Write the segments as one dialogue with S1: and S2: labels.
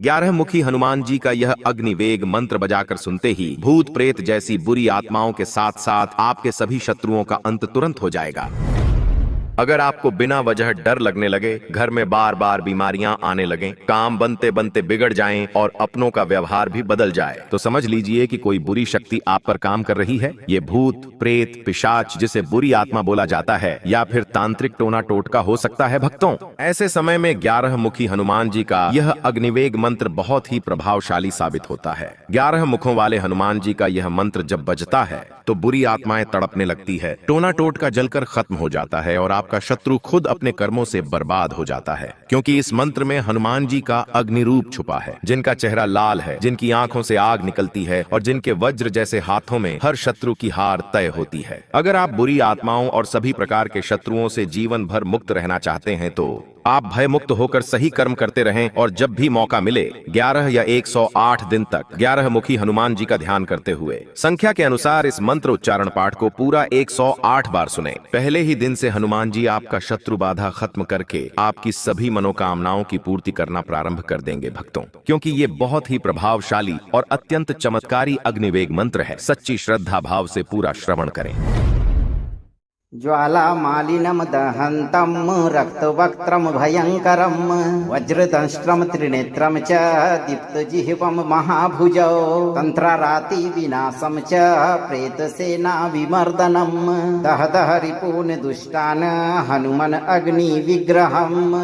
S1: 11 मुखी हनुमान जी का यह अग्निवेग मंत्र बजाकर सुनते ही भूत प्रेत जैसी बुरी आत्माओं के साथ साथ आपके सभी शत्रुओं का अंत तुरंत हो जाएगा। अगर आपको बिना वजह डर लगने लगे, घर में बार बार बीमारियां आने लगें, काम बनते बनते बिगड़ जाएं और अपनों का व्यवहार भी बदल जाए, तो समझ लीजिए कि कोई बुरी शक्ति आप पर काम कर रही है। ये भूत प्रेत पिशाच, जिसे बुरी आत्मा बोला जाता है, या फिर तांत्रिक टोना टोटका हो सकता है भक्तों। ऐसे समय में 11 मुखी हनुमान जी का यह अग्निवेग मंत्र बहुत ही प्रभावशाली साबित होता है। 11 मुखों वाले हनुमान जी का यह मंत्र जब बजता है तो बुरी आत्माएं तड़पने लगती है, टोना टोटका जलकर खत्म हो जाता है और आपका शत्रु खुद अपने कर्मों से बर्बाद हो जाता है। क्योंकि इस मंत्र में हनुमान जी का अग्नि रूप छुपा है, जिनका चेहरा लाल है, जिनकी आंखों से आग निकलती है और जिनके वज्र जैसे हाथों में हर शत्रु की हार तय होती है। अगर आप बुरी आत्माओं और सभी प्रकार के शत्रुओं से जीवन भर मुक्त रहना चाहते हैं तो आप भय मुक्त होकर सही कर्म करते रहें और जब भी मौका मिले 11 या 108 दिन तक 11 मुखी हनुमान जी का ध्यान करते हुए संख्या के अनुसार इस मंत्र उच्चारण पाठ को पूरा 108 बार सुने। पहले ही दिन से हनुमान जी आपका शत्रु बाधा खत्म करके आपकी सभी मनोकामनाओं की पूर्ति करना प्रारंभ कर देंगे भक्तों, क्योंकि ये बहुत ही प्रभावशाली और अत्यंत चमत्कारी अग्निवेग मंत्र है। सच्ची श्रद्धा भाव से पूरा श्रवण करें।
S2: ज्वालामालिनं दहन्तं रक्तवक्त्रं भयङ्करं वज्रदंष्ट्रं त्रिनेत्रं च दीप्तजिह्वं महाभुजौ तन्त्रारातिविनाशं च प्रेतसेनाविमर्दनं दह दह रिपून् दुष्टान् हनुमन् अग्निविग्रहम्।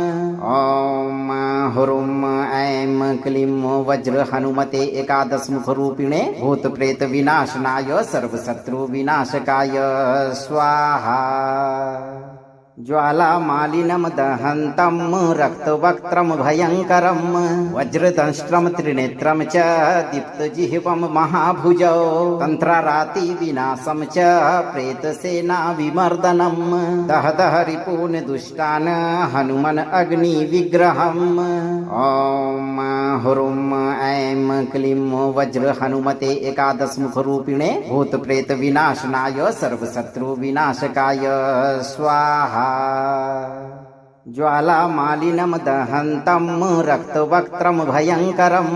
S2: ॐ हुरुं ऐं क्लीं वज्र हनुमते एकादशमुखरूपिणे भूतप्रेतविनाशनाय सर्वशत्रुविनाशकाय स्वाहा। ज्वालामालिनं दहन्तं रक्तवक्त्रं भयङ्करं वज्रदंष्ट्रं त्रिनेत्रं च दीप्तजिह्वं महाभुजौ तन्त्रारातिविनाशं च प्रेतसेनाविमर्दनं दह दह रिपून् दुष्टान् हनुमन् अग्निविग्रहम्। ॐ हुरुं ऐं क्लीं वज्र हनुमते एकादशमुखरूपिणे भूतप्रेतविनाशनाय सर्वशत्रुविनाशकाय स्वाहा। ज्वालामालिनं दहन्तं रक्तवक्त्रं भयङ्करं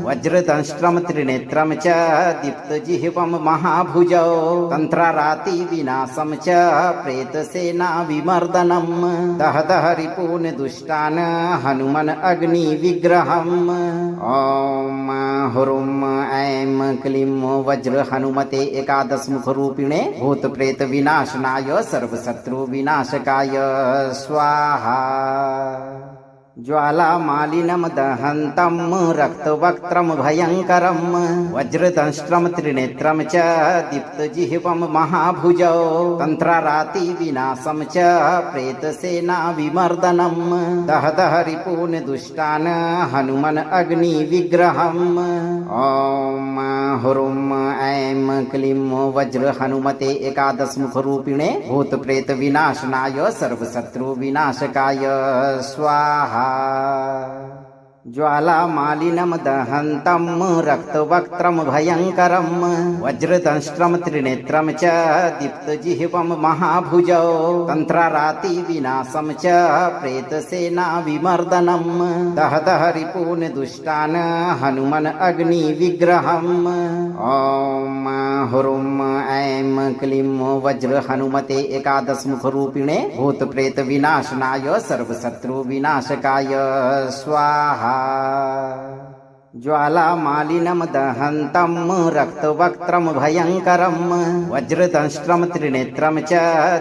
S2: वज्रदंष्ट्रं त्रिनेत्रं च दीप्तजिह्वं महाभुजौ तन्त्रारातिविनाशं च प्रेतसेनाविमर्दनं दह दह रिपून् दुष्टान् हनुमन् अग्निविग्रहम्। ॐ हुरुं ऐं क्लीं वज्र हनुमते एकादशमुखरूपिणे भूतप्रेतविनाशनाय सर्वशत्रुविनाशकाय स्वाहा। ज्वालामालिनं दहन्तं रक्तवक्त्रं भयङ्करं वज्रदंष्ट्रं त्रिनेत्रं च दीप्तजिह्वं महाभुजौ तन्त्रारातिविनाशं च प्रेतसेनाविमर्दनं दह दह रिपून् दुष्टान् हनुमन् अग्निविग्रहम्। ॐ हुरुं ऐं क्लीं वज्र हनुमते एकादशमुखरूपिणे भूतप्रेतविनाशनाय सर्वशत्रुविनाशकाय स्वाहा। ज्वालामालिनं दहन्तं रक्तवक्त्रं भयङ्करं वज्रदंष्ट्रं त्रिनेत्रं च दीप्तजिह्वं महाभुजौ तन्त्रारातिविनाशं च प्रेतसेनाविमर्दनं दह दह रिपून् दुष्टान् हनुमन् अग्निविग्रहम्। ॐ हुरुं ऐं क्लीं वज्र हनुमते एकादशमुखरूपिणे भूतप्रेतविनाशनाय सर्वशत्रुविनाशकाय स्वाहा। ज्वालामालिनं दहन्तं रक्तवक्त्रं भयङ्करं वज्रदंष्ट्रं त्रिनेत्रं च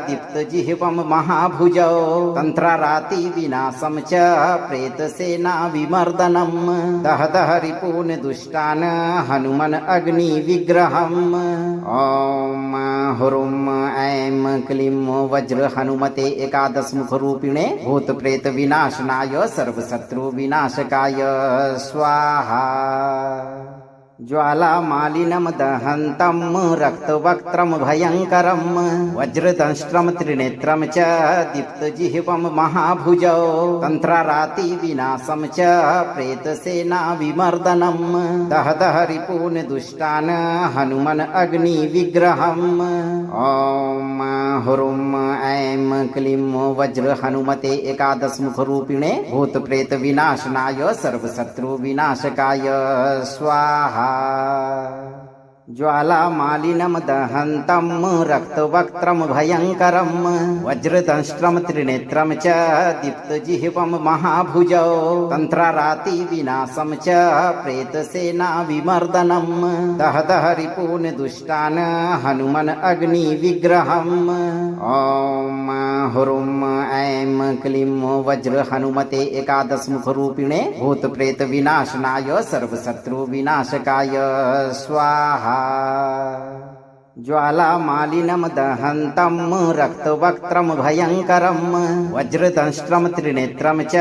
S2: दीप्तजिह्वं महाभुजौ तन्त्रारातिविनाशं च प्रेतसेनाविमर्दनं दह दह रिपून् दुष्टान् हनुमन् अग्निविग्रहम्। ॐ हुरुं ऐं क्लीं वज्र हनुमते एकादशमुखरूपिणे भूतप्रेतविनाशनाय सर्वशत्रुविनाशकाय स्वाहा। ज्वालामालिनं दहन्तं रक्तवक्त्रं भयङ्करं वज्रदंष्ट्रं त्रिनेत्रं च दीप्तजिह्वं महाभुजौ तन्त्रारातिविनाशं च प्रेतसेनाविमर्दनं दह दह रिपून् दुष्टान् हनुमन् अग्निविग्रहम् ॐ हुरुं ऐं क्लीं वज्र हनुमते एकादशमुखरूपिणे भूतप्रेतविनाशनाय सर्वशत्रुविनाशकाय स्वाहा। ज्वालामालिनं दहन्तं रक्तवक्त्रं भयङ्करं वज्रदंष्ट्रं त्रिनेत्रं च दीप्तजिह्वं महाभुजौ तन्त्रारातिविनाशं च प्रेतसेनाविमर्दनं दह दह रिपून् दुष्टान् हनुमन् अग्निविग्रहम् ॐ हुरुं ऐं क्लीं वज्र हनुमते एकादशमुखरूपिणे भूतप्रेतविनाशनाय सर्वशत्रुविनाशकाय स्वाहा। ज्वालामालिनं दहन्तं रक्तवक्त्रं भयङ्करं वज्रदंष्ट्रं त्रिनेत्रं च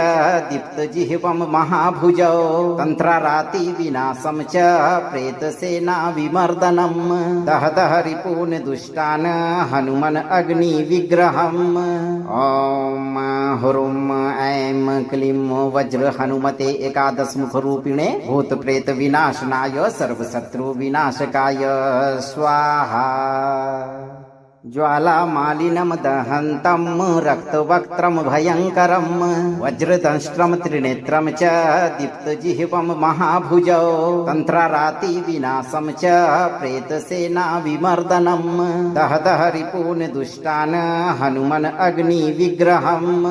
S2: दीप्तजिह्वं महाभुजौ तन्त्रारातिविनाशं च प्रेतसेनाविमर्दनं दह दह रिपून् दुष्टान् हनुमन् अग्निविग्रहम् ॐ हुरुं ऐं क्लीं वज्र हनुमते एकादशमुखरूपिणे भूतप्रेतविनाशनाय सर्वशत्रुविनाशकाय स्वाहा। ज्वालामालिनं दहन्तं रक्तवक्त्रं भयङ्करं वज्रदंष्ट्रं त्रिनेत्रं च दीप्तजिह्वं महाभुजौ तन्त्रारातिविनाशं च प्रेतसेनाविमर्दनं दह दह रिपून् दुष्टान् हनुमन् अग्निविग्रहम्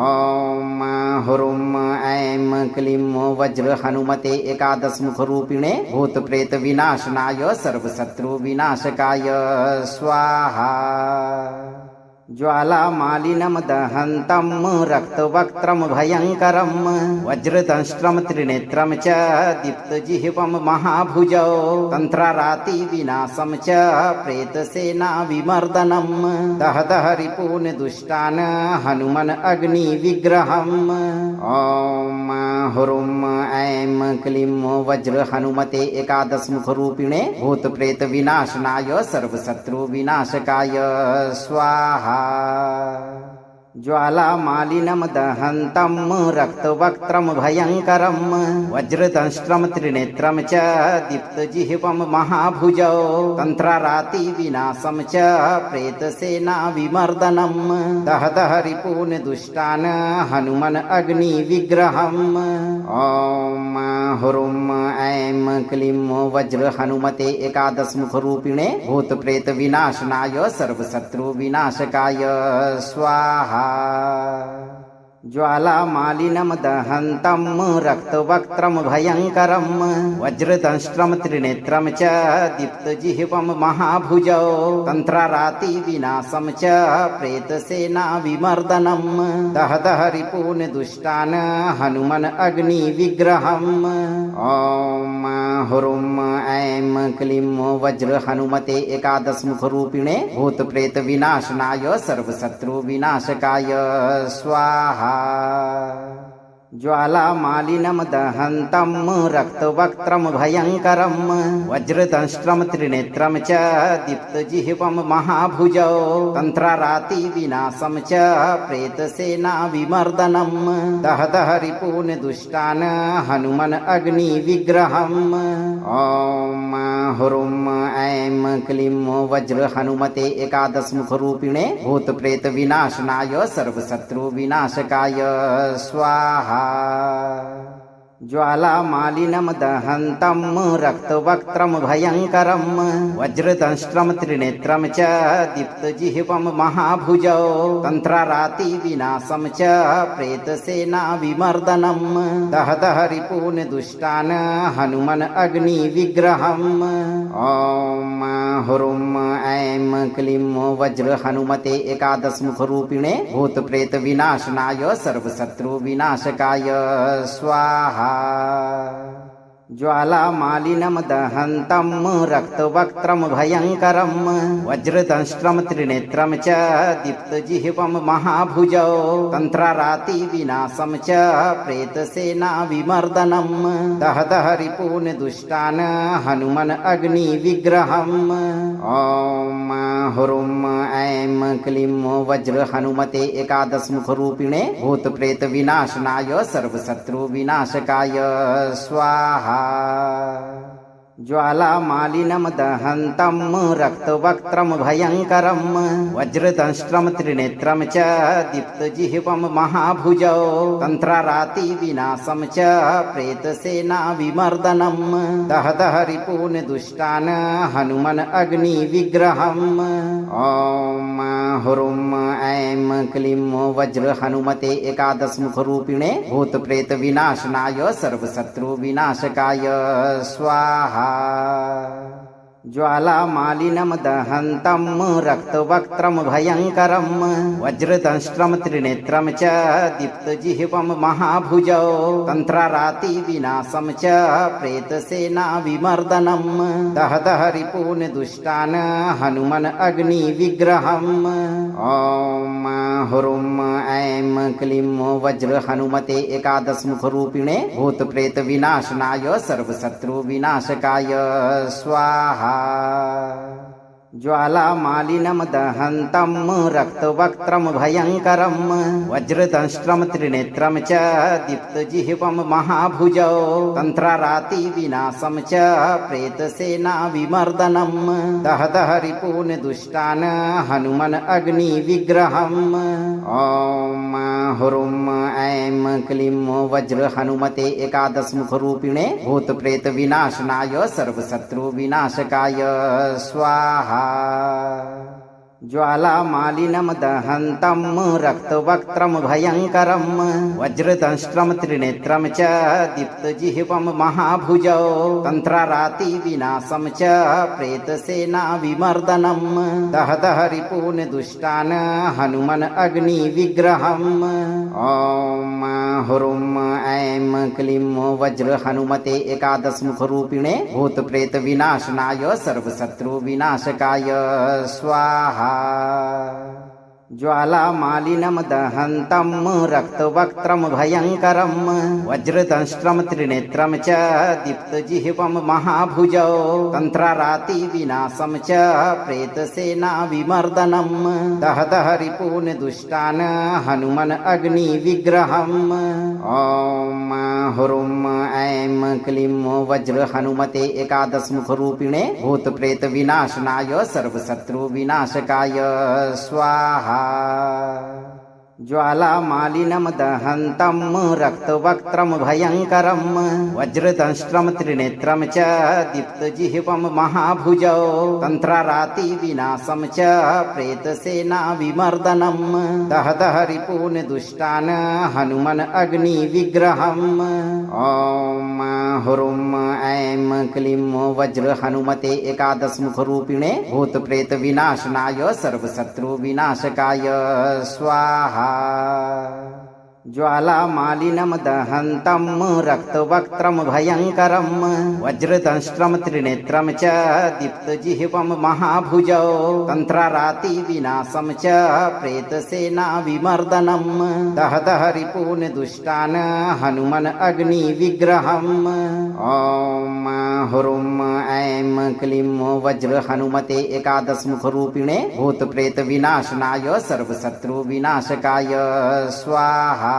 S2: ॐ हुरुं ऐं क्लीं वज्र हनुमते एकादशमुखरूपिणे भूतप्रेतविनाशनाय सर्वशत्रुविनाशकाय स्वाहा। ज्वालामालिनं दहन्तं रक्तवक्त्रं भयङ्करं वज्रदंष्ट्रं त्रिनेत्रं च दीप्तजिह्वं महाभुजौ तन्त्रारातिविनाशं च प्रेतसेनाविमर्दनं दह दह रिपून् दुष्टान् हनुमन् अग्निविग्रहम् ॐ हुरुं ऐं क्लीं वज्र हनुमते एकादशमुखरूपिणे भूतप्रेतविनाशनाय सर्वशत्रुविनाशकाय स्वाहा। ज्वालामालिनं दहन्तं रक्तवक्त्रं भयङ्करं वज्रदंष्ट्रं त्रिनेत्रं च दीप्तजिह्वं महाभुजौ तन्त्रारातिविनाशं च प्रेतसेनाविमर्दनं दह दह रिपून् दुष्टान् हनुमन् अग्निविग्रहम् ॐ हुरुं ऐं क्लीं वज्र हनुमते एकादशमुखरूपिणे भूतप्रेतविनाशनाय सर्वशत्रुविनाशकाय स्वाहा। ज्वालामालिनं दहन्तं रक्तवक्त्रं भयङ्करं वज्रदंष्ट्रं त्रिनेत्रं च दीप्तजिह्वं महाभुजौ तन्त्रारातिविनाशं च प्रेतसेनाविमर्दनं दह दह रिपून् दुष्टान् हनुमन् अग्निविग्रहम् ॐ हुरुं ऐं क्लीं वज्र हनुमते एकादशमुखरूपिणे भूतप्रेतविनाशनाय सर्वशत्रुविनाशकाय स्वाहा। ज्वालामालिनं दहन्तं रक्तवक्त्रं भयङ्करं वज्रदंष्ट्रं त्रिनेत्रं च दीप्तजिह्वं महाभुजौ तन्त्रारातिविनाशं च प्रेतसेनाविमर्दनं दह दह रिपून् दुष्टान् हनुमन् अग्निविग्रहम् ॐ हुरुं ऐं क्लीं वज्र हनुमते एकादशमुखरूपिणे भूतप्रेतविनाशनाय सर्वशत्रुविनाशकाय स्वाहा। ज्वालामालिनं दहन्तं रक्तवक्त्रं भयङ्करं वज्रदंष्ट्रं त्रिनेत्रं च दीप्तजिह्वं महाभुजौ तन्त्रारातिविनाशं च प्रेतसेनाविमर्दनं दह दह रिपून् दुष्टान् हनुमन् अग्निविग्रहम् ॐ हुरुं ऐं क्लीं वज्र हनुमते एकादशमुखरूपिणे भूतप्रेतविनाशनाय सर्वशत्रुविनाशकाय स्वाहा। ज्वालामालिनं दहन्तं रक्तवक्त्रं भयङ्करं वज्रदंष्ट्रं त्रिनेत्रं च दीप्तजिह्वं महाभुजौ तन्त्रारातिविनाशं च प्रेतसेनाविमर्दनं दहदह रिपून् दुष्टान् हनुमन् अग्निविग्रहम् ॐ हुरुं ऐं क्लीं वज्र हनुमते एकादशमुखरूपिणे भूतप्रेतविनाशनाय सर्वशत्रुविनाशकाय स्वाहा। ज्वालामालिनं दहन्तं रक्तवक्त्रं भयङ्करं वज्रदंष्ट्रं त्रिनेत्रं च दीप्तजिह्वं महाभुजौ तन्त्रारातिविनाशं च प्रेतसेनाविमर्दनं दहदह रिपून् दुष्टान् हनुमन् अग्निविग्रहम् ॐ हुरुं ऐं क्लीं वज्र हनुमते एकादशमुखरूपिणे भूतप्रेतविनाशनाय सर्वशत्रुविनाशकाय स्वाहा। ज्वालामालिनं दहन्तं रक्तवक्त्रं भयङ्करं वज्रदंष्ट्रं त्रिनेत्रं च दीप्तजिह्वं महाभुजौ तन्त्रारातिविनाशं च प्रेतसेनाविमर्दनं दहदह रिपून् दुष्टान् हनुमन् अग्निविग्रहम् ॐ हुरुं ऐं क्लीं वज्र हनुमते एकादशमुखरूपिणे भूतप्रेतविनाशनाय सर्वशत्रुविनाशकाय स्वाहा। ज्वालामालिनं दहन्तं रक्तवक्त्रं भयङ्करं वज्रदंष्ट्रं त्रिनेत्रं च दीप्तजिह्वं महाभुजौ तन्त्रारातिविनाशं च प्रेतसेनाविमर्दनं दहदह रिपून् दुष्टान् हनुमन् अग्निविग्रहम् ॐ हुरुं ऐं क्लीं वज्र हनुमते एकादशमुखरूपिणे भूतप्रेतविनाशनाय सर्वशत्रुविनाशकाय स्वाहा। ज्वालामालिनं दहन्तं रक्तवक्त्रं भयङ्करं वज्रदंष्ट्रं त्रिनेत्रं च दीप्तजिह्वं महाभुजौ तन्त्रारातिविनाशं च प्रेतसेनाविमर्दनं दहदह रिपून् दुष्टान् हनुमन् अग्निविग्रहम् ॐ हुरुं ऐं क्लीं वज्र हनुमते एकादशमुखरूपिणे भूतप्रेतविनाशनाय सर्वशत्रुविनाशकाय स्वाहा। ज्वालामालिनं दहन्तं रक्तवक्त्रं भयङ्करं वज्रदंष्ट्रं त्रिनेत्रं च दीप्तजिह्वं महाभुजौ तन्त्रारातिविनाशं च प्रेतसेनाविमर्दनं दहदह रिपून् दुष्टान् हनुमन् अग्निविग्रहम् ॐ हुरुं ऐं क्लीं वज्र हनुमते एकादशमुखरूपिणे भूतप्रेतविनाशनाय सर्वशत्रुविनाशकाय स्वाहा। ज्वालामालिनं दहन्तं रक्तवक्त्रं भयङ्करं वज्रदंष्ट्रं त्रिनेत्रं च दीप्तजिह्वं महाभुजौ तन्त्रारातिविनाशं च प्रेतसेनाविमर्दनं दहदह रिपून् दुष्टान् हनुमन् अग्निविग्रहम् ॐ हुरुं ऐं क्लीं वज्र हनुमते एकादशमुखरूपिणे भूतप्रेतविनाशनाय सर्वशत्रुविनाशकाय स्वाहा। ज्वालामालिनं दहन्तं रक्तवक्त्रं भयङ्करं वज्रदंष्ट्रं त्रिनेत्रं च दीप्तजिह्वं महाभुजौ तन्त्रारातिविनाशं च प्रेतसेनाविमर्दनं दहदह रिपून् दुष्टान् हनुमन् अग्निविग्रहम् ॐ हुरुं ऐं क्लीं वज्र हनुमते एकादशमुखरूपिणे भूतप्रेतविनाशनाय सर्वशत्रुविनाशकाय स्वाहा।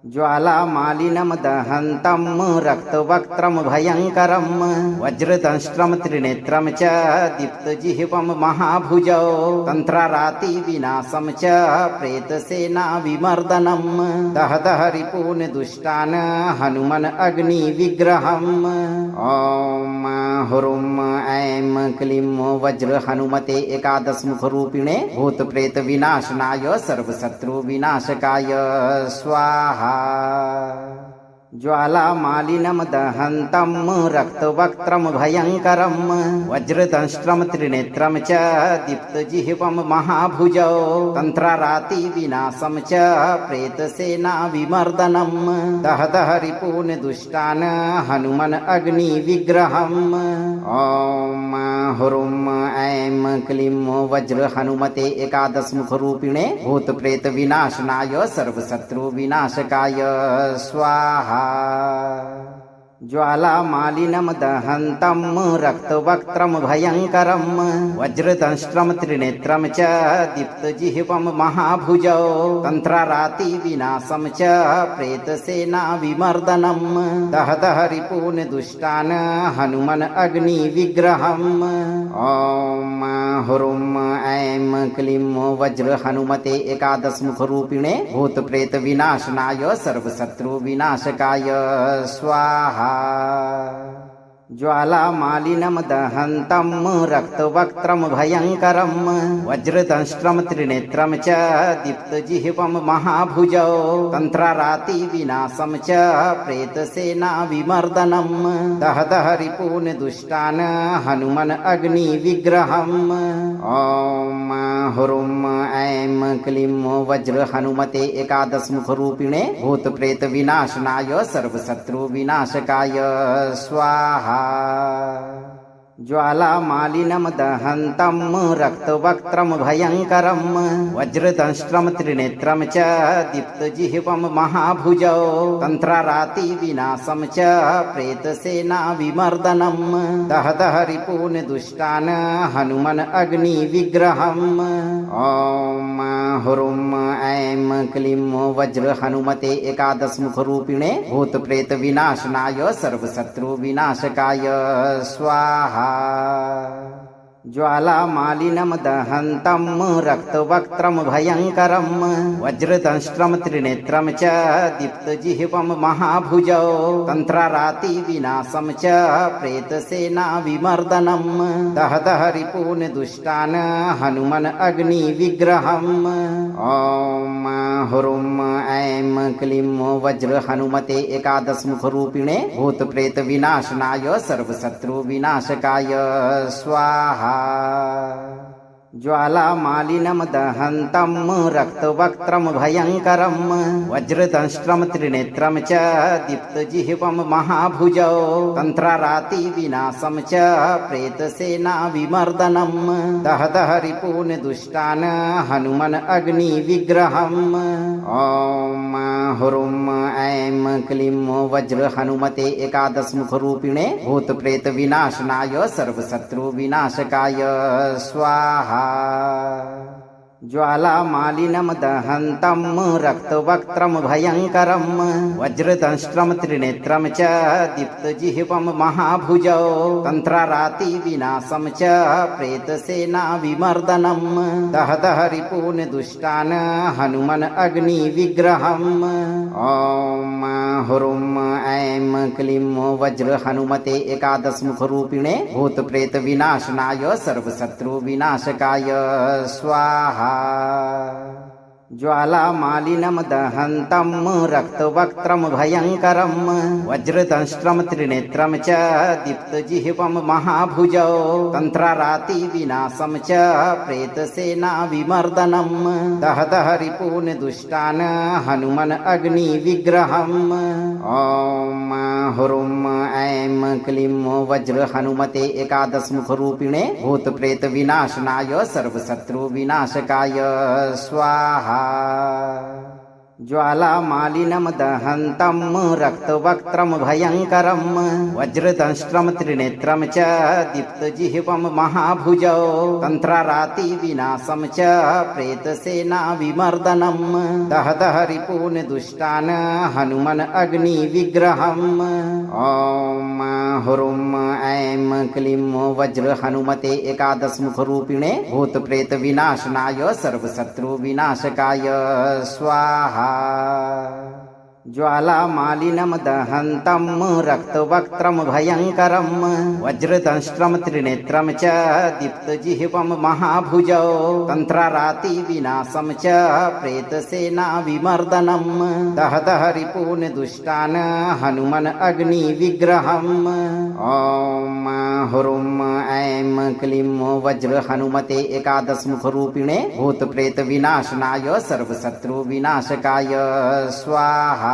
S2: ज्वालामालिनं दहन्तं रक्तवक्त्रं भयङ्करं वज्रदंष्ट्रं त्रिनेत्रं च दीप्तजिह्वं महाभुजौ तन्त्रारातिविनाशं च प्रेतसेनाविमर्दनं दहदह रिपून् दुष्टान् हनुमन् अग्निविग्रहम् ॐ हुरुं ऐं क्लीं वज्र हनुमते एकादशमुखरूपिणे भूतप्रेतविनाशनाय सर्वशत्रुविनाशकाय स्वाहा। ज्वालामालिनं दहन्तं रक्तवक्त्रं भयङ्करं वज्रदंष्ट्रं त्रिनेत्रं च दीप्तजिह्वं महाभुजौ तन्त्रारातिविनाशं च प्रेतसेनाविमर्दनं दहदह रिपून् दुष्टान् हनुमन् अग्निविग्रहम् ॐ हुरुं ऐं क्लीं वज्र हनुमते एकादशमुखरूपिणे भूतप्रेतविनाशनाय सर्वशत्रुविनाशकाय स्वाहा। ज्वालामालिनं दहन्तं रक्तवक्त्रं भयङ्करं वज्रदंष्ट्रं त्रिनेत्रं च दीप्तजिह्वं महाभुजौ तन्त्रारातिविनाशं च प्रेतसेनाविमर्दनं दहदह रिपून् दुष्टान् हनुमन् अग्निविग्रहम् ॐ हुरुं ऐं क्लीं वज्र हनुमते एकादशमुखरूपिणे भूतप्रेतविनाशनाय सर्वशत्रुविनाशकाय स्वाहा। ज्वालामालिनं दहन्तं रक्तवक्त्रं भयङ्करं वज्रदंष्ट्रं त्रिनेत्रं च दीप्तजिह्वं महाभुजौ तन्त्रारातिविनाशं च प्रेतसेनाविमर्दनं दहदह रिपून् दुष्टान् हनुमन् अग्निविग्रहम् ॐ हुरुं ऐं क्लीं वज्र हनुमते एकादशमुखरूपिणे भूतप्रेतविनाशनाय सर्वशत्रुविनाशकाय स्वाहा। ज्वालामालिनं दहन्तं रक्तवक्त्रं भयङ्करं वज्रदंष्ट्रं त्रिनेत्रं च दीप्तजिह्वं महाभुजौ तन्त्रारातिविनाशं च प्रेतसेनाविमर्दनं दहदह रिपून् दुष्टान् हनुमन् अग्निविग्रहम् ॐ हुरुं ऐं क्लीं वज्र हनुमते एकादशमुखरूपिणे भूतप्रेतविनाशनाय सर्वशत्रुविनाशकाय स्वाहा। ज्वालामालिनं दहन्तं रक्तवक्त्रं भयङ्करं वज्रदंष्ट्रं त्रिनेत्रं च दीप्तजिह्वं महाभुजौ तन्त्रारातिविनाशं च प्रेतसेनाविमर्दनं दहदह रिपून् दुष्टान् हनुमन् अग्निविग्रहम् ॐ हुरुं ऐं क्लीं वज्र हनुमते एकादशमुखरूपिणे भूतप्रेतविनाशनाय सर्वशत्रुविनाशकाय स्वाहा। ज्वालामालिनं दहन्तं रक्तवक्त्रं भयङ्करं वज्रदंष्ट्रं त्रिनेत्रं च दीप्तजिह्वं महाभुजौ तन्त्रारातिविनाशं च प्रेतसेनाविमर्दनं दहदह रिपून् दुष्टान् हनुमन् अग्निविग्रहम् ॐ हुरुं ऐं क्लीं वज्र हनुमते एकादशमुखरूपिणे भूतप्रेतविनाशनाय सर्वशत्रुविनाशकाय स्वाहा। ज्वालामालिनं दहन्तं रक्तवक्त्रं भयङ्करं वज्रदंष्ट्रं त्रिनेत्रं च दीप्तजिह्वं महाभुजौ तन्त्रारातिविनाशं च प्रेतसेनाविमर्दनं दहदह रिपून् दुष्टान् हनुमन् अग्निविग्रहम् ॐ हुरुं ऐं क्लीं वज्र हनुमते एकादशमुखरूपिणे भूतप्रेतविनाशनाय सर्वशत्रुविनाशकाय स्वाहा। ज्वालामालिनं दहन्तं रक्तवक्त्रं भयङ्करं वज्रदंष्ट्रं त्रिनेत्रं च दीप्तजिह्वं महाभुजौ तन्त्रारातिविनाशं च प्रेतसेनाविमर्दनं दहदह रिपून् दुष्टान् हनुमन् अग्निविग्रहम् ॐ हुरुं ऐं क्लीं वज्र हनुमते एकादशमुखरूपिणे भूतप्रेतविनाशनाय सर्वशत्रुविनाशकाय स्वाहा। ज्वालामालिनं दहन्तं रक्तवक्त्रं भयङ्करं वज्रदंष्ट्रं त्रिनेत्रं च दीप्तजिह्वं महाभुजौ तन्त्रारातिविनाशं च प्रेतसेनाविमर्दनं दहदह रिपून् दुष्टान् हनुमन् अग्निविग्रहम् ॐ हुरुं ऐं क्लीं वज्र हनुमते एकादशमुखरूपिणे भूतप्रेतविनाशनाय सर्वशत्रुविनाशकाय स्वाहा। ज्वालामालिनं दहन्तं रक्तवक्त्रं भयङ्करं वज्रदंष्ट्रं त्रिनेत्रं च दीप्तजिह्वं महाभुजौ तन्त्रारातिविनाशं च प्रेतसेनाविमर्दनं दह दह रिपून् दुष्टान् हनुमन् अग्निविग्रहम् ॐ हुरुं ऐं क्लीं वज्र हनुमते एकादशमुखरूपिणे भूतप्रेतविनाशनाय सर्वशत्रुविनाशकाय स्वाहा।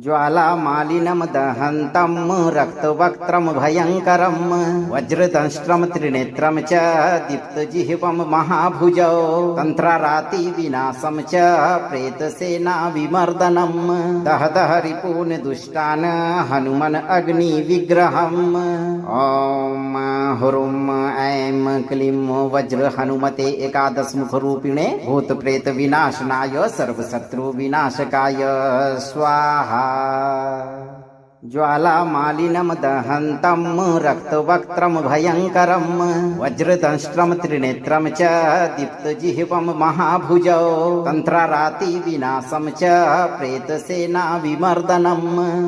S2: ज्वालामालिनं दहन्तं रक्तवक्त्रं भयङ्करं वज्रदंष्ट्रं त्रिनेत्रं च दीप्तजिह्वं महाभुजौ तन्त्रारातिविनाशं च प्रेतसेनाविमर्दनं दह दह रिपून् दुष्टान् हनुमन् अग्निविग्रहम् ॐ हुरुं ऐं क्लीं वज्र हनुमते एकादशमुखरूपिणे भूतप्रेतविनाशनाय सर्वशत्रुविनाशकाय स्वाहा। ज्वालामालिनं दहन्तं रक्तवक्त्रं भयङ्करं वज्रदंष्ट्रं त्रिनेत्रं च दीप्तजिह्वं महाभुजौ तन्त्रारातिविनाशं च प्रेतसेनाविमर्दनं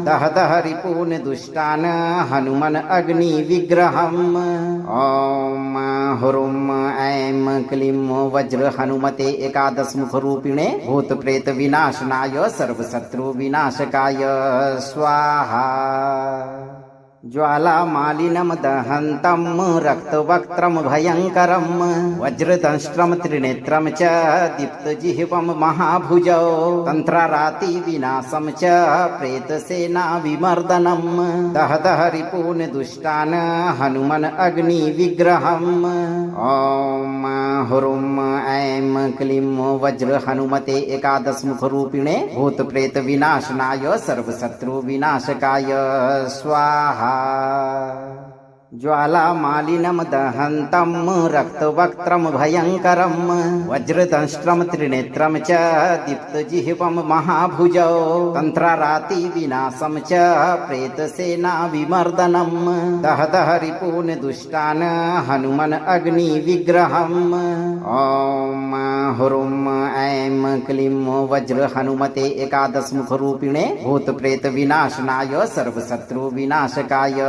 S2: दह दह रिपून् दुष्टान् हनुमन् अग्निविग्रहम् ॐ हुरुं ऐं क्लीं वज्र हनुमते एकादशमुखरूपिणे भूतप्रेतविनाशनाय सर्वशत्रुविनाशकाय स्वाहा। ज्वालामालिनं दहन्तं रक्तवक्त्रं भयङ्करं वज्रदंष्ट्रं त्रिनेत्रं च दीप्तजिह्वं महाभुजौ तन्त्रारातिविनाशं च प्रेतसेनाविमर्दनं दह दह रिपून् दुष्टान् हनुमन् अग्निविग्रहम् ॐ हुरुं ऐं क्लीं वज्र हनुमते एकादशमुखरूपिणे भूतप्रेतविनाशनाय सर्वशत्रुविनाशकाय स्वाहा। ज्वालामालिनं दहन्तं रक्तवक्त्रं भयङ्करं वज्रदंष्ट्रं त्रिनेत्रं च दीप्तजिह्वं महाभुजौ तन्त्रारातिविनाशं च प्रेतसेनाविमर्दनं दह दह रिपून् दुष्टान् हनुमन् अग्निविग्रहम् ॐ हुरुं ऐं क्लीं वज्र हनुमते एकादशमुखरूपिणे भूतप्रेतविनाशनाय सर्वशत्रुविनाशकाय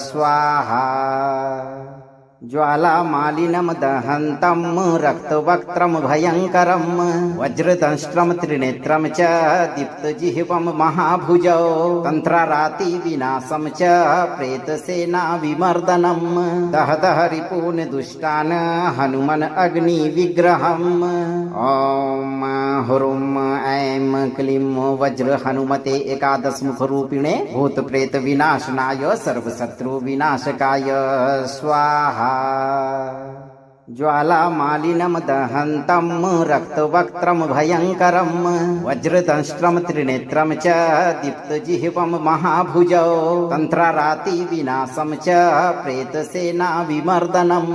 S2: स्वाहा। ज्वालामालिनं दहन्तं रक्तवक्त्रं भयङ्करं वज्रदंष्ट्रं त्रिनेत्रं च दीप्तजिह्वं महाभुजौ तन्त्रारातिविनाशं च प्रेतसेनाविमर्दनं दह दह रिपून् दुष्टान् हनुमन् अग्निविग्रहम् ॐ हुरुं ऐं क्लीं वज्र हनुमते एकादशमुखरूपिणे भूतप्रेतविनाशनाय सर्वशत्रुविनाशकाय स्वाहा। ज्वालामालिनं दहन्तं रक्तवक्त्रं भयङ्करं वज्रदंष्ट्रं त्रिनेत्रं च दीप्तजिह्वं महाभुजौ तन्त्रारातिविनाशं च प्रेतसेनाविमर्दनं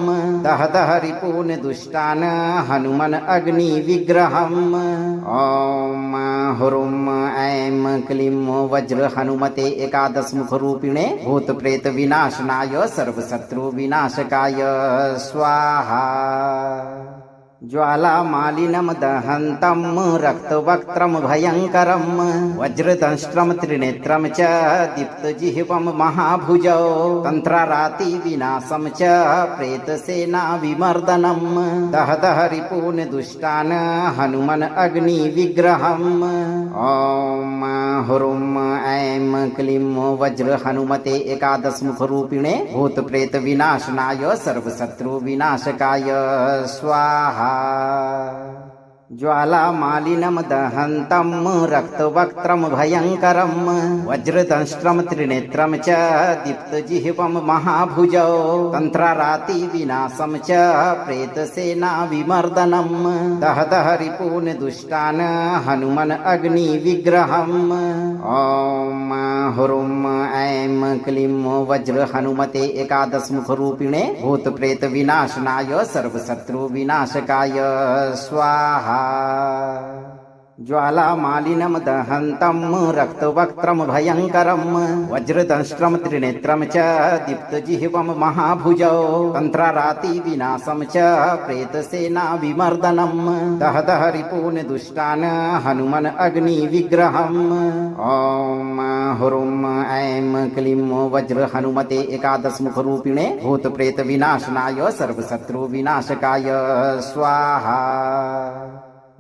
S2: दह दह रिपून् दुष्टान् हनुमन् अग्निविग्रहम् ॐ हुरुं ऐं क्लीं वज्र हनुमते एकादशमुखरूपिणे भूतप्रेतविनाशनाय सर्वशत्रुविनाशकाय स्वाहा। ज्वालामालिनं दहन्तं रक्तवक्त्रं भयङ्करं वज्रदंष्ट्रं त्रिनेत्रं च दीप्तजिह्वं महाभुजौ तन्त्रारातिविनाशं च प्रेतसेनाविमर्दनं दह दह रिपून् दुष्टान् हनुमन् अग्निविग्रहम् ॐ हुरुं ऐं क्लीं वज्र हनुमते एकादशमुखरूपिणे भूतप्रेतविनाशनाय सर्वशत्रुविनाशकाय स्वाहा। ज्वालामालिनं दहन्तं रक्तवक्त्रं भयङ्करं वज्रदंष्ट्रं त्रिनेत्रं च दीप्तजिह्वं महाभुजौ तन्त्रारातिविनाशं च प्रेतसेनाविमर्दनं दह दह रिपून् दुष्टान् हनुमन् अग्निविग्रहम् ॐ हुरुं ऐं क्लीं वज्र हनुमते एकादशमुखरूपिणे भूतप्रेतविनाशनाय सर्वशत्रुविनाशकाय स्वाहा। ज्वालामालिनं दहन्तं रक्तवक्त्रं भयङ्करं वज्रदंष्ट्रं त्रिनेत्रं च दीप्तजिह्वं महाभुजौ तन्त्रारातिविनाशं च प्रेतसेनाविमर्दनं दह दह रिपून् दुष्टान् हनुमन् अग्निविग्रहम् ॐ हुरुं ऐं क्लीं वज्र हनुमते एकादशमुखरूपिणे भूतप्रेतविनाशनाय सर्वशत्रुविनाशकाय स्वाहा।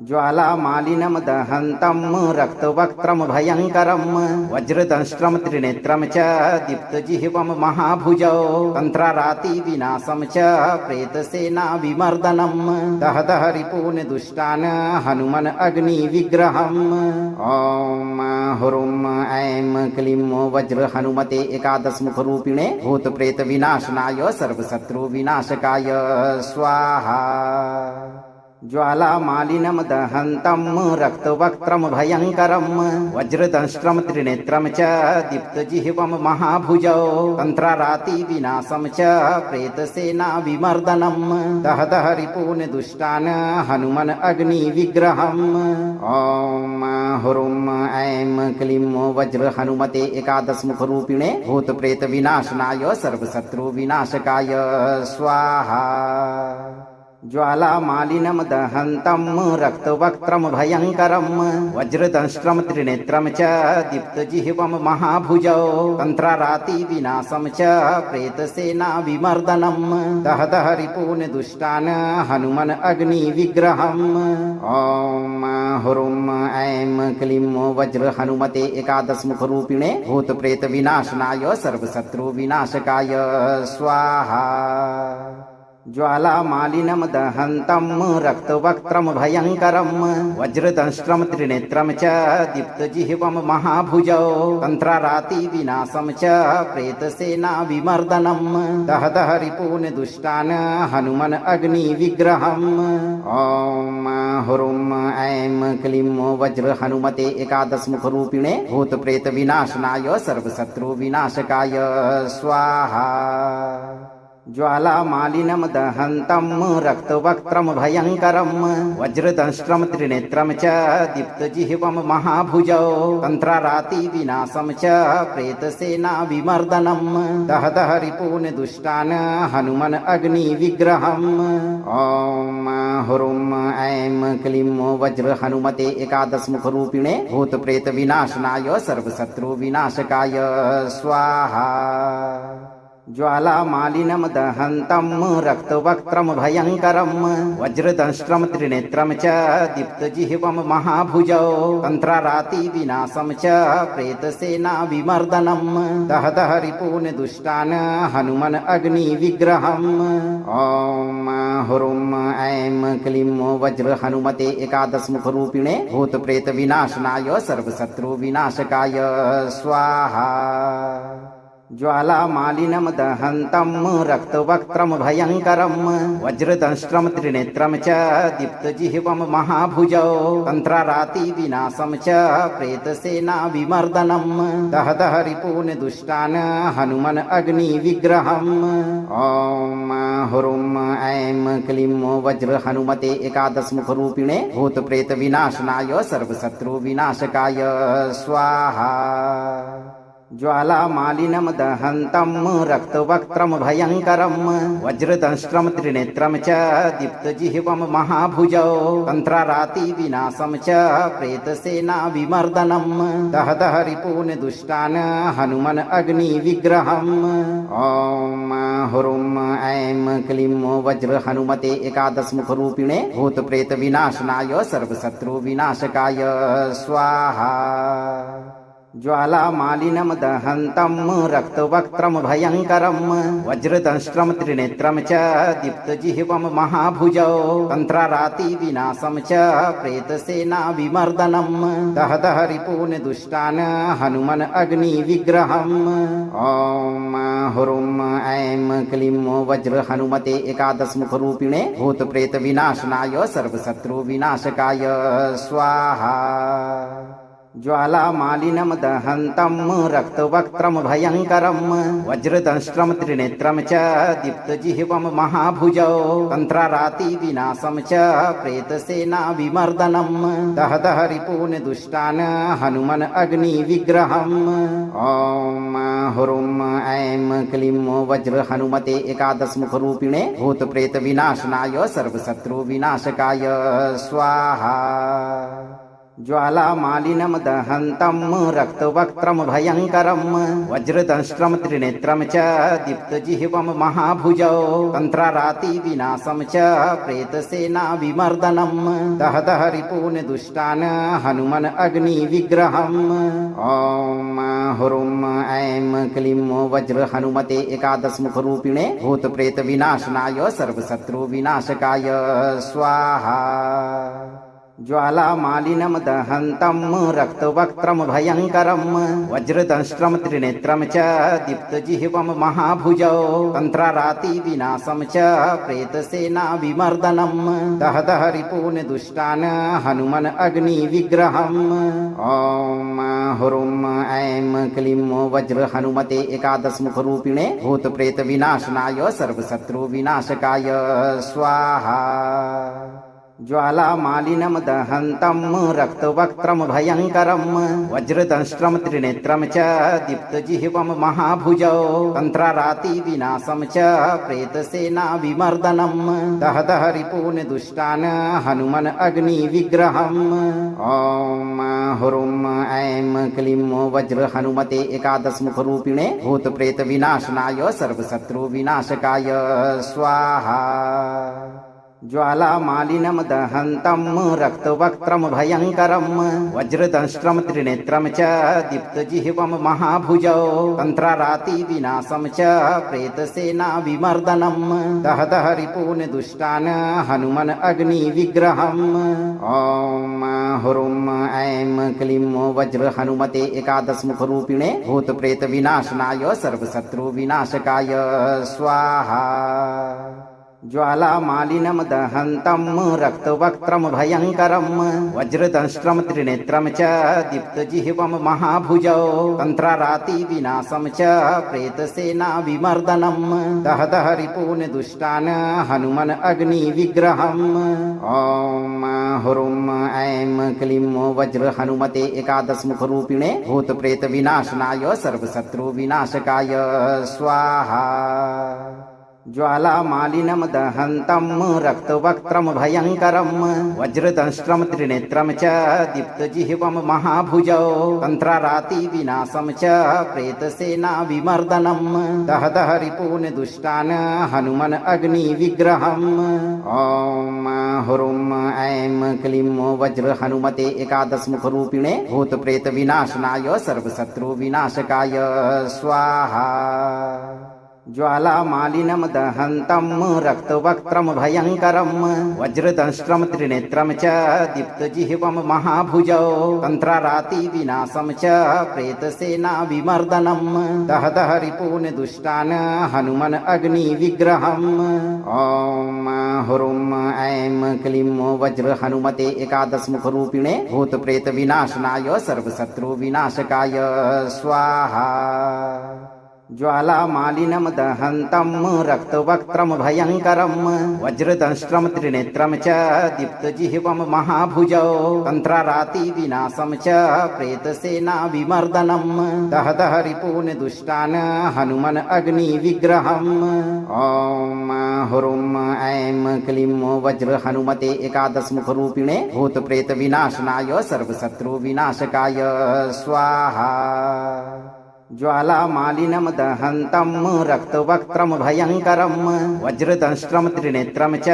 S2: ज्वालामालिनं दहन्तं रक्तवक्त्रं भयङ्करं वज्रदंष्ट्रं त्रिनेत्रं च दीप्तजिह्वं महाभुजौ तन्त्रारातिविनाशं च प्रेतसेनाविमर्दनं दह दह रिपून् दुष्टान् हनुमन् अग्निविग्रहम् ॐ हुरुं ऐं क्लीं वज्र हनुमते एकादशमुखरूपिणे भूतप्रेतविनाशनाय सर्वशत्रुविनाशकाय स्वाहा। ज्वालामालिनं दहन्तं रक्तवक्त्रं भयङ्करं वज्रदंष्ट्रं त्रिनेत्रं च दीप्तजिह्वं महाभुजौ तन्त्रारातिविनाशं च प्रेतसेनाविमर्दनं दह दह रिपून् दुष्टान् हनुमन् अग्निविग्रहम् ॐ हुरुं ऐं क्लीं वज्र हनुमते एकादशमुखरूपिणे भूतप्रेतविनाशनाय सर्वशत्रुविनाशकाय स्वाहा। ज्वालामालिनं दहन्तं रक्तवक्त्रं भयङ्करं वज्रदंष्ट्रं त्रिनेत्रं च दीप्तजिह्वं महाभुजौ तन्त्रारातिविनाशं च प्रेतसेनाविमर्दनं दह दह रिपून् दुष्टान् हनुमन् अग्निविग्रहम् ॐ हुरुं ऐं क्लीं वज्र हनुमते एकादशमुखरूपिणे भूतप्रेतविनाशनाय सर्वशत्रुविनाशकाय स्वाहा। ज्वालामालिनं दहन्तं रक्तवक्त्रं भयङ्करं वज्रदंष्ट्रं त्रिनेत्रं च दीप्तजिह्वं महाभुजौ तन्त्रारातिविनाशं च प्रेतसेनाविमर्दनं दह दह रिपून् दुष्टान् हनुमन् अग्निविग्रहम् ॐ हुरुं ऐं क्लीं वज्र हनुमते एकादशमुखरूपिणे भूतप्रेतविनाशनाय सर्वशत्रुविनाशकाय स्वाहा। ज्वालामालिनं दहन्तं रक्तवक्त्रं भयङ्करं वज्रदंष्ट्रं त्रिनेत्रं च दीप्तजिह्वं महाभुजौ तन्त्रारातिविनाशं च प्रेतसेनाविमर्दनं दह दह रिपून् दुष्टान् हनुमन् अग्निविग्रहम् ॐ हुरुं ऐं क्लीं वज्र हनुमते एकादशमुखरूपिणे भूतप्रेतविनाशनाय सर्वशत्रुविनाशकाय स्वाहा। ज्वालामालिनं दहन्तं रक्तवक्त्रं भयङ्करं वज्रदंष्ट्रं त्रिनेत्रं च दीप्तजिह्वं महाभुजौ तन्त्रारातिविनाशं च प्रेतसेनाविमर्दनं दह दह रिपून् दुष्टान् हनुमन् अग्निविग्रहम् ॐ हुरुं ऐं क्लीं वज्र हनुमते एकादशमुखरूपिणे भूतप्रेतविनाशनाय सर्वशत्रुविनाशकाय स्वाहा। ज्वालामालिनं दहन्तं रक्तवक्त्रं भयङ्करं वज्रदंष्ट्रं त्रिनेत्रं च दीप्तजिह्वं महाभुजौ तन्त्रारातिविनाशं च प्रेतसेनाविमर्दनं दह दह रिपून् दुष्टान् हनुमन् अग्निविग्रहम् ॐ हुरुं ऐं क्लीं वज्र हनुमते एकादशमुखरूपिणे भूतप्रेतविनाशनाय सर्वशत्रुविनाशकाय स्वाहा। ज्वालामालिनं दहन्तं रक्तवक्त्रं भयङ्करं वज्रदंष्ट्रं त्रिनेत्रं च दीप्तजिह्वं महाभुजौ तन्त्रारातिविनाशं च प्रेतसेनाविमर्दनं दह दह रिपून् दुष्टान् हनुमन् अग्निविग्रहम् ॐ हुरुं ऐं क्लीं वज्र हनुमते एकादशमुखरूपिणे भूतप्रेतविनाशनाय सर्वशत्रुविनाशकाय स्वाहा। ज्वालामालिनं दहन्तं रक्तवक्त्रं भयङ्करं वज्रदंष्ट्रं त्रिनेत्रं च दीप्तजिह्वं महाभुजौ तन्त्रारातिविनाशं च प्रेतसेनाविमर्दनं दह दह रिपून् दुष्टान् हनुमन् अग्निविग्रहम् ॐ हुरुं ऐं क्लीं वज्र हनुमते एकादशमुखरूपिणे भूतप्रेतविनाशनाय सर्वशत्रुविनाशकाय स्वाहा। ज्वालामालिनं दहन्तं रक्तवक्त्रं भयङ्करं वज्रदंष्ट्रं त्रिनेत्रं च दीप्तजिह्वं महाभुजौ तन्त्रारातिविनाशं च प्रेतसेनाविमर्दनं दह दह रिपून् दुष्टान् हनुमन् अग्निविग्रहम् ॐ हुरुं ऐं क्लीं वज्र हनुमते एकादशमुखरूपिणे भूतप्रेतविनाशनाय सर्वशत्रुविनाशकाय स्वाहा। ज्वालामालिनं दहन्तं रक्तवक्त्रं भयङ्करं वज्रदंष्ट्रं त्रिनेत्रं च दीप्तजिह्वं महाभुजौ तन्त्रारातिविनाशं च प्रेतसेनाविमर्दनं दह दह रिपून् दुष्टान् हनुमन् अग्निविग्रहम् ॐ हुरुं ऐं क्लीं वज्र हनुमते एकादशमुखरूपिणे भूतप्रेतविनाशनाय सर्वशत्रुविनाशकाय स्वाहा। ज्वालामालिनं दहन्तं रक्तवक्त्रं भयङ्करं वज्रदंष्ट्रं त्रिनेत्रं च दीप्तजिह्वं महाभुजौ तन्त्रारातिविनाशं च प्रेतसेनाविमर्दनं दह दह रिपून् दुष्टान् हनुमन् अग्निविग्रहम् ॐ हुरुं ऐं क्लीं वज्र हनुमते एकादशमुखरूपिणे भूतप्रेतविनाशनाय सर्वशत्रुविनाशकाय स्वाहा। ज्वालामालिनं दहन्तं रक्तवक्त्रं भयङ्करं वज्रदंष्ट्रं त्रिनेत्रं च दीप्तजिह्वं महाभुजौ तन्त्रारातिविनाशं च प्रेतसेनाविमर्दनं दह दह रिपून् दुष्टान् हनुमन् अग्निविग्रहम् ॐ हुरुं ऐं क्लीं वज्र हनुमते एकादशमुखरूपिणे भूतप्रेतविनाशनाय सर्वशत्रुविनाशकाय स्वाहा। ज्वालामालिनं दहन्तं रक्तवक्त्रं भयङ्करं वज्रदंष्ट्रं त्रिनेत्रं च दीप्तजिह्वं महाभुजौ तन्त्रारातिविनाशं च प्रेतसेनाविमर्दनं दह दह रिपून् दुष्टान् हनुमन् अग्निविग्रहम् ॐ हुरुं ऐं क्लीं वज्र हनुमते एकादशमुखरूपिणे भूतप्रेतविनाशनाय सर्वशत्रुविनाशकाय स्वाहा। ज्वालामालिनं दहन्तं रक्तवक्त्रं भयङ्करं वज्रदंष्ट्रं त्रिनेत्रं च दीप्तजिह्वं महाभुजौ तन्त्रारातिविनाशं च प्रेतसेनाविमर्दनं दह दह रिपून् दुष्टान् हनुमन् अग्निविग्रहम् ॐ हुरुं ऐं क्लीं वज्र हनुमते एकादशमुखरूपिणे भूतप्रेतविनाशनाय सर्वशत्रुविनाशकाय स्वाहा। ज्वालामालिनं दहन्तं रक्तवक्त्रं भयङ्करं वज्रदंष्ट्रं त्रिनेत्रं च दीप्तजिह्वं महाभुजौ तन्त्रारातिविनाशं च प्रेतसेनाविमर्दनं दह दह रिपून् दुष्टान् हनुमन् अग्निविग्रहम् ॐ हुरुं ऐं क्लीं वज्र हनुमते एकादशमुखरूपिणे भूतप्रेतविनाशनाय सर्वशत्रुविनाशकाय स्वाहा। ज्वालामालिनं दहन्तं रक्तवक्त्रं भयङ्करं वज्रदंष्ट्रं त्रिनेत्रं च दीप्तजिह्वं महाभुजौ तन्त्रारातिविनाशं च प्रेतसेनाविमर्दनं दह दह रिपून् दुष्टान् हनुमन् अग्निविग्रहम् ॐ हुरुं ऐं क्लीं वज्र हनुमते एकादशमुखरूपिणे भूतप्रेतविनाशनाय सर्वशत्रुविनाशकाय स्वाहा। ज्वालामालिनं दहन्तं रक्तवक्त्रं भयङ्करं वज्रदंष्ट्रं त्रिनेत्रं च दीप्तजिह्वं महाभुजौ तन्त्रारातिविनाशं च प्रेतसेनाविमर्दनं दह दह रिपून् दुष्टान् हनुमन् अग्निविग्रहम् ॐ हुरुं ऐं क्लीं वज्र हनुमते एकादशमुखरूपिणे भूतप्रेतविनाशनाय सर्वशत्रुविनाशकाय स्वाहा। ज्वालामालिनं दहन्तं रक्तवक्त्रं भयङ्करं वज्रदंष्ट्रं त्रिनेत्रं च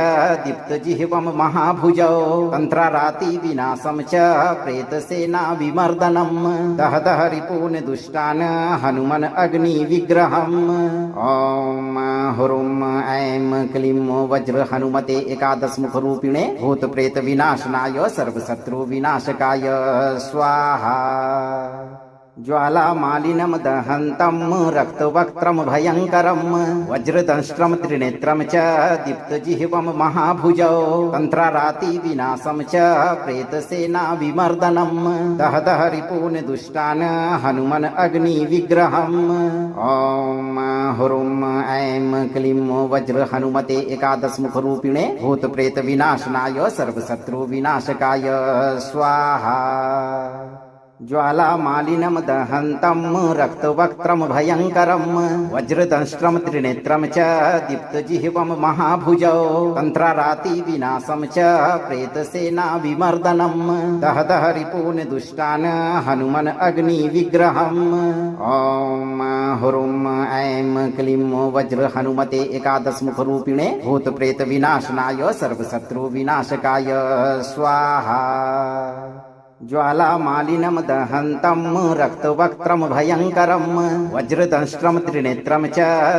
S2: दीप्तजिह्वं महाभुजौ तन्त्रारातिविनाशं च प्रेतसेनाविमर्दनं दह दह रिपून् दुष्टान् हनुमन् अग्निविग्रहम् ॐ हुरुं ऐं क्लीं वज्र हनुमते एकादशमुखरूपिणे भूतप्रेतविनाशनाय सर्वशत्रुविनाशकाय स्वाहा। ज्वालामालिनं दहन्तं रक्तवक्त्रं भयङ्करं वज्रदंष्ट्रं त्रिनेत्रं च दीप्तजिह्वं महाभुजौ तन्त्रारातिविनाशं च प्रेतसेनाविमर्दनं दह दह रिपून् दुष्टान् हनुमन् अग्निविग्रहम् ॐ हुरुं ऐं क्लीं वज्र हनुमते एकादशमुखरूपिणे भूतप्रेतविनाशनाय सर्वशत्रुविनाशकाय स्वाहा। ज्वालामालिनं दहन्तं रक्तवक्त्रं भयङ्करं वज्रदंष्ट्रं त्रिनेत्रं च दीप्तजिह्वं महाभुजौ तन्त्रारातिविनाशं च प्रेतसेनाविमर्दनं दह दह रिपून् दुष्टान् हनुमन् अग्निविग्रहम् ॐ हुरुं ऐं क्लीं वज्र हनुमते एकादशमुखरूपिणे भूतप्रेतविनाशनाय सर्वशत्रुविनाशकाय स्वाहा। ज्वालामालिनं दहन्तं रक्तवक्त्रं भयङ्करं वज्रदंष्ट्रं त्रिनेत्रं च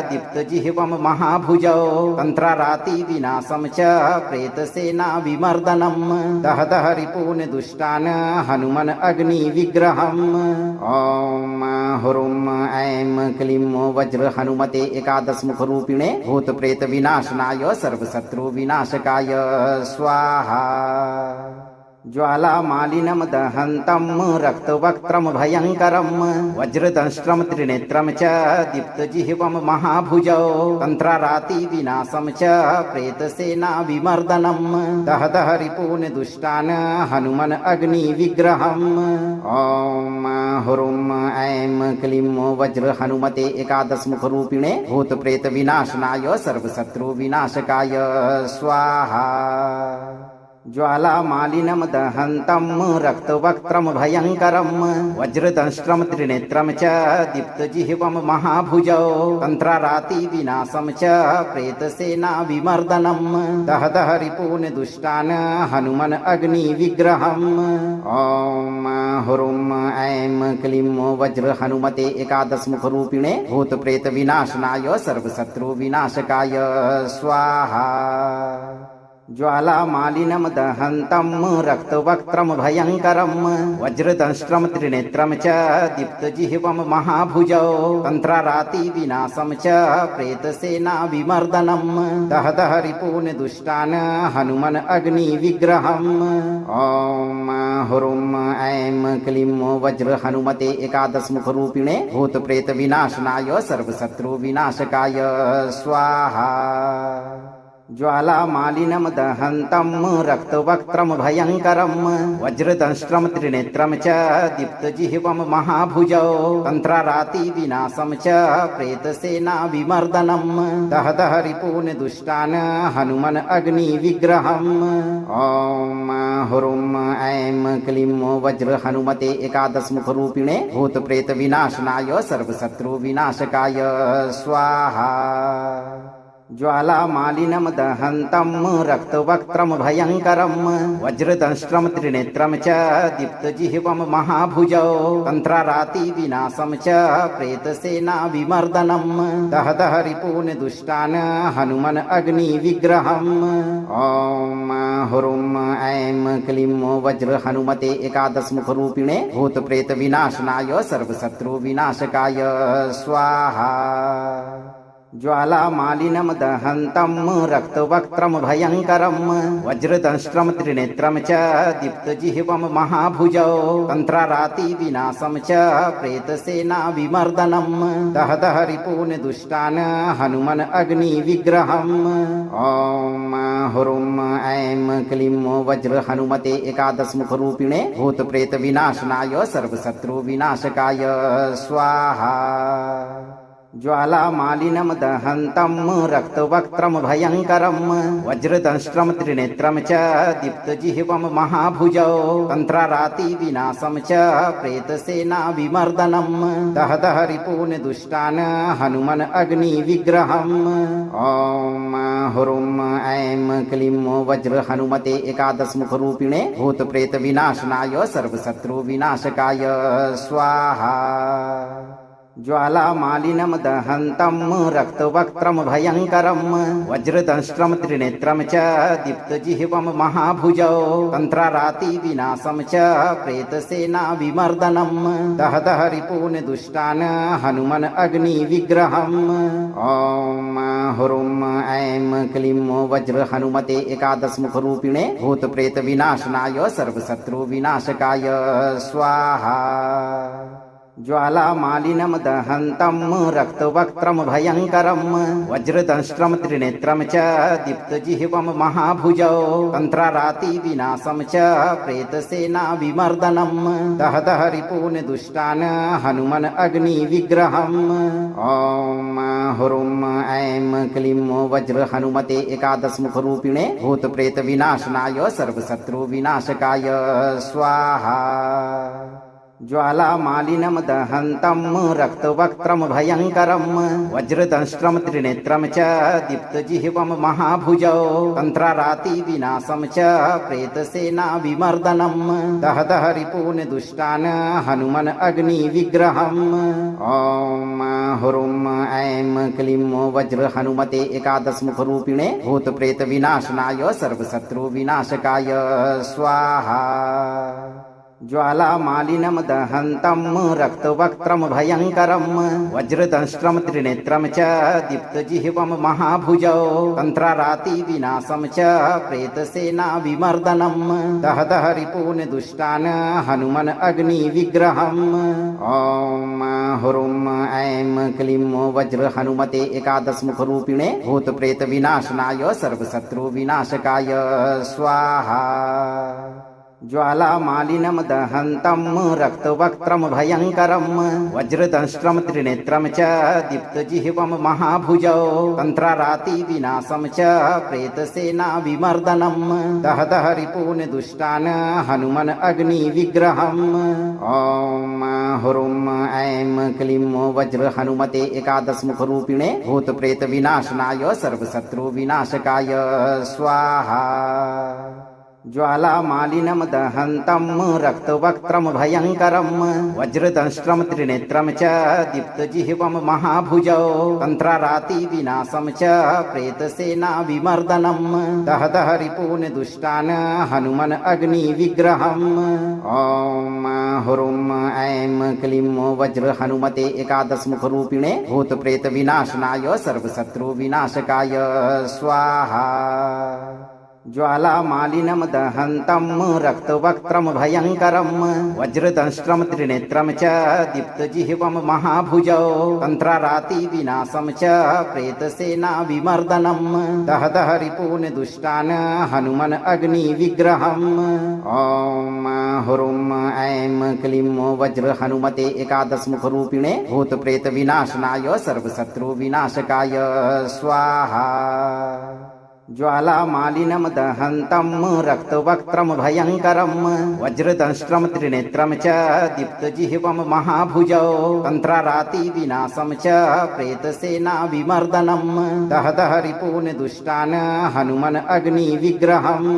S2: दीप्तजिह्वं महाभुजौ तन्त्रारातिविनाशं च प्रेतसेनाविमर्दनं दह दह रिपून् दुष्टान् हनुमन् अग्निविग्रहम् ॐ हुरुं ऐं क्लीं वज्र हनुमते एकादशमुखरूपिणे भूतप्रेतविनाशनाय सर्वशत्रुविनाशकाय स्वाहा। ज्वालामालिनं दहन्तं रक्तवक्त्रं भयङ्करं वज्रदंष्ट्रं त्रिनेत्रं च दीप्तजिह्वं महाभुजौ तन्त्रारातिविनाशं च प्रेतसेनाविमर्दनं दह दह रिपून् दुष्टान् हनुमन् अग्निविग्रहम् ॐ हुरुं ऐं क्लीं वज्र हनुमते एकादशमुखरूपिणे भूतप्रेतविनाशनाय सर्वशत्रुविनाशकाय स्वाहा। ज्वालामालिनं दहन्तं रक्तवक्त्रं भयङ्करं वज्रदंष्ट्रं त्रिनेत्रं च दीप्तजिह्वं महाभुजौ तन्त्रारातिविनाशं च प्रेतसेनाविमर्दनं दह दह रिपून् दुष्टान् हनुमन् अग्निविग्रहम् ॐ हुरुं ऐं क्लीं वज्र हनुमते एकादशमुखरूपिणे भूतप्रेतविनाशनाय सर्वशत्रुविनाशकाय स्वाहा। ज्वालामालिनं दहन्तं रक्तवक्त्रं भयङ्करं वज्रदंष्ट्रं त्रिनेत्रं च दीप्तजिह्वं महाभुजौ तन्त्रारातिविनाशं च प्रेतसेनाविमर्दनं दह दह रिपून् दुष्टान् हनुमन् अग्निविग्रहम् ॐ हुरुं ऐं क्लीं वज्र हनुमते एकादशमुखरूपिणे भूतप्रेतविनाशनाय सर्वशत्रुविनाशकाय स्वाहा। ज्वालामालिनं दहन्तं रक्तवक्त्रं भयङ्करं वज्रदंष्ट्रं त्रिनेत्रं च दीप्तजिह्वं महाभुजौ तन्त्रारातिविनाशं च प्रेतसेनाविमर्दनं दह दह रिपून् दुष्टान् हनुमन् अग्निविग्रहम् ॐ हुरुं ऐं क्लीं वज्र हनुमते एकादशमुखरूपिणे भूतप्रेतविनाशनाय सर्वशत्रुविनाशकाय स्वाहा। ज्वालामालिनं दहन्तं रक्तवक्त्रं भयङ्करं वज्रदंष्ट्रं त्रिनेत्रं च दीप्तजिह्वं महाभुजौ तन्त्रारातिविनाशं च प्रेतसेनाविमर्दनं दह दह रिपून् दुष्टान् हनुमन् अग्निविग्रहम् ॐ हुरुं ऐं क्लीं वज्र हनुमते एकादशमुखरूपिणे भूतप्रेतविनाशनाय सर्वशत्रुविनाशकाय स्वाहा। ज्वालामालिनं दहन्तं रक्तवक्त्रं भयङ्करं वज्रदंष्ट्रं त्रिनेत्रं च दीप्तजिह्वं महाभुजौ तन्त्रारातिविनाशं च प्रेतसेनाविमर्दनं दह दह रिपून् दुष्टान् हनुमन् अग्निविग्रहम् ॐ हुरुं ऐं क्लीं वज्र हनुमते एकादशमुखरूपिणे भूतप्रेतविनाशनाय सर्वशत्रुविनाशकाय स्वाहा। ज्वालामालिनं दहन्तं रक्तवक्त्रं भयङ्करं वज्रदंष्ट्रं त्रिनेत्रं च दीप्तजिह्वं महाभुजौ तन्त्रारातिविनाशं च प्रेतसेनाविमर्दनं दह दह रिपून् दुष्टान् हनुमन् अग्निविग्रहम् ॐ हुरुं ऐं क्लीं वज्र हनुमते एकादशमुखरूपिणे भूतप्रेतविनाशनाय सर्वशत्रुविनाशकाय स्वाहा। ज्वालामालिनं दहन्तं रक्तवक्त्रं भयङ्करं वज्रदंष्ट्रं त्रिनेत्रं च दीप्तजिह्वं महाभुजौ तन्त्रारातिविनाशं च प्रेतसेनाविमर्दनं दहदह रिपून् दुष्टान् हनुमन् अग्निविग्रहम् ॐ हुरुं ऐं क्लीं वज्र हनुमते एकादशमुखरूपिणे भूतप्रेतविनाशनाय सर्वशत्रुविनाशकाय स्वाहा। ज्वालामालिनं दहन्तं रक्तवक्त्रं भयङ्करं वज्रदंष्ट्रं त्रिनेत्रं च दीप्तजिह्वं महाभुजौ तन्त्रारातिविनाशं च प्रेतसेनाविमर्दनं दहदह रिपून् दुष्टान् हनुमन् अग्निविग्रहम् ॐ हुरुं ऐं क्लीं वज्र हनुमते एकादशमुखरूपिणे भूतप्रेतविनाशनाय सर्वशत्रुविनाशकाय स्वाहा। ज्वालामालिनं दहन्तं रक्तवक्त्रं भयङ्करं वज्रदंष्ट्रं त्रिनेत्रं च दीप्तजिह्वं महाभुजौ तन्त्रारातिविनाशं च प्रेतसेनाविमर्दनं दहदह रिपून् दुष्टान् हनुमन् अग्निविग्रहम् ॐ हुरुं ऐं क्लीं वज्र हनुमते एकादशमुखरूपिणे भूतप्रेतविनाशनाय सर्वशत्रुविनाशकाय स्वाहा। ज्वालामालिनं दहन्तं रक्तवक्त्रं भयङ्करं वज्रदंष्ट्रं त्रिनेत्रं च दीप्तजिह्वं महाभुजौ तन्त्रारातिविनाशं च प्रेतसेनाविमर्दनं दहदह रिपून् दुष्टान् हनुमन् अग्निविग्रहम् ॐ हुरुं ऐं क्लीं वज्र हनुमते एकादशमुखरूपिणे भूतप्रेतविनाशनाय सर्वशत्रुविनाशकाय स्वाहा। ज्वालामालिनं दहन्तं रक्तवक्त्रं भयङ्करं वज्रदंष्ट्रं त्रिनेत्रं च दीप्तजिह्वं महाभुजौ तन्त्रारातिविनाशं च प्रेतसेनाविमर्दनं दहदह रिपून् दुष्टान् हनुमन् अग्निविग्रहम् ॐ हुरुं ऐं क्लीं वज्र हनुमते एकादशमुखरूपिणे भूतप्रेतविनाशनाय सर्वशत्रुविनाशकाय स्वाहा। ज्वालामालिनं दहन्तं रक्तवक्त्रं भयङ्करं वज्रदंष्ट्रं त्रिनेत्रं च दीप्तजिह्वं महाभुजौ तन्त्रारातिविनाशं च प्रेतसेनाविमर्दनं दहदह रिपून् दुष्टान् हनुमन् अग्निविग्रहम् ॐ हुरुं ऐं क्लीं वज्र हनुमते एकादशमुखरूपिणे भूतप्रेतविनाशनाय सर्वशत्रुविनाशकाय स्वाहा। ज्वालामालिनं दहन्तं रक्तवक्त्रं भयङ्करं वज्रदंष्ट्रं त्रिनेत्रं च दीप्तजिह्वं महाभुजौ तन्त्रारातिविनाशं च प्रेतसेनाविमर्दनं दहदह रिपून् दुष्टान् हनुमन् अग्निविग्रहम् ॐ हुरुं ऐं क्लीं वज्र हनुमते एकादशमुखरूपिणे भूतप्रेतविनाशनाय सर्वशत्रुविनाशकाय स्वाहा। ज्वालामालिनं दहन्तं रक्तवक्त्रं भयङ्करं वज्रदंष्ट्रं त्रिनेत्रं च दीप्तजिह्वं महाभुजौ तन्त्रारातिविनाशं च प्रेतसेनाविमर्दनं दहदह रिपून् दुष्टान् हनुमन् अग्निविग्रहम्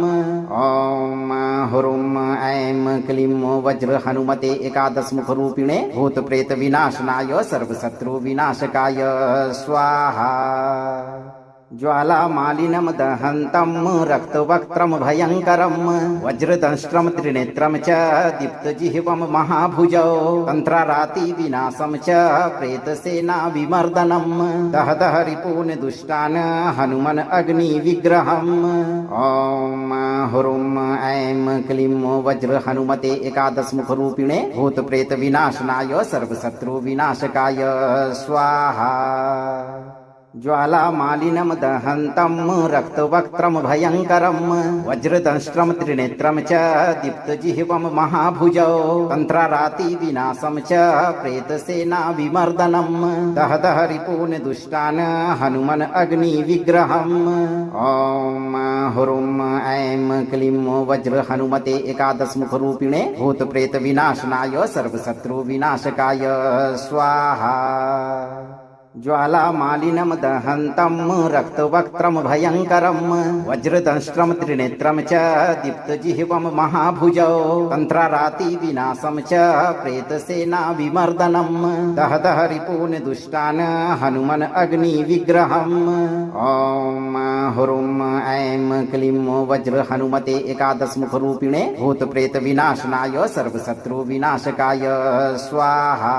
S2: ॐ हुरुं ऐं क्लीं वज्र हनुमते एकादशमुखरूपिणे भूतप्रेतविनाशनाय सर्वशत्रुविनाशकाय स्वाहा। ज्वालामालिनं दहन्तं रक्तवक्त्रं भयङ्करं वज्रदंष्ट्रं त्रिनेत्रं च दीप्तजिह्वं महाभुजौ तन्त्रारातिविनाशं च प्रेतसेनाविमर्दनं दहदह रिपून् दुष्टान् हनुमन् अग्निविग्रहम् ॐ हुरुं ऐं क्लीं वज्र हनुमते एकादशमुखरूपिणे भूतप्रेतविनाशनाय सर्वशत्रुविनाशकाय स्वाहा। ज्वालामालिनं दहन्तं रक्तवक्त्रं भयङ्करं वज्रदंष्ट्रं त्रिनेत्रं च दीप्तजिह्वं महाभुजौ तन्त्रारातिविनाशं च प्रेतसेनाविमर्दनं दहदह रिपून् दुष्टान् हनुमन् अग्निविग्रहम् ॐ हुरुं ऐं क्लीं वज्र हनुमते एकादशमुखरूपिणे भूतप्रेतविनाशनाय सर्वशत्रुविनाशकाय स्वाहा। ज्वालामालिनं दहन्तं रक्तवक्त्रं भयङ्करं वज्रदंष्ट्रं त्रिनेत्रं च दीप्तजिह्वं महाभुजौ तन्त्रारातिविनाशं च प्रेतसेनाविमर्दनं दह दह रिपून् दुष्टान् हनुमन् अग्निविग्रहम् ॐ हुरुं ऐं क्लीं वज्र हनुमते एकादशमुखरूपिणे भूतप्रेतविनाशनाय सर्वशत्रुविनाशकाय स्वाहा।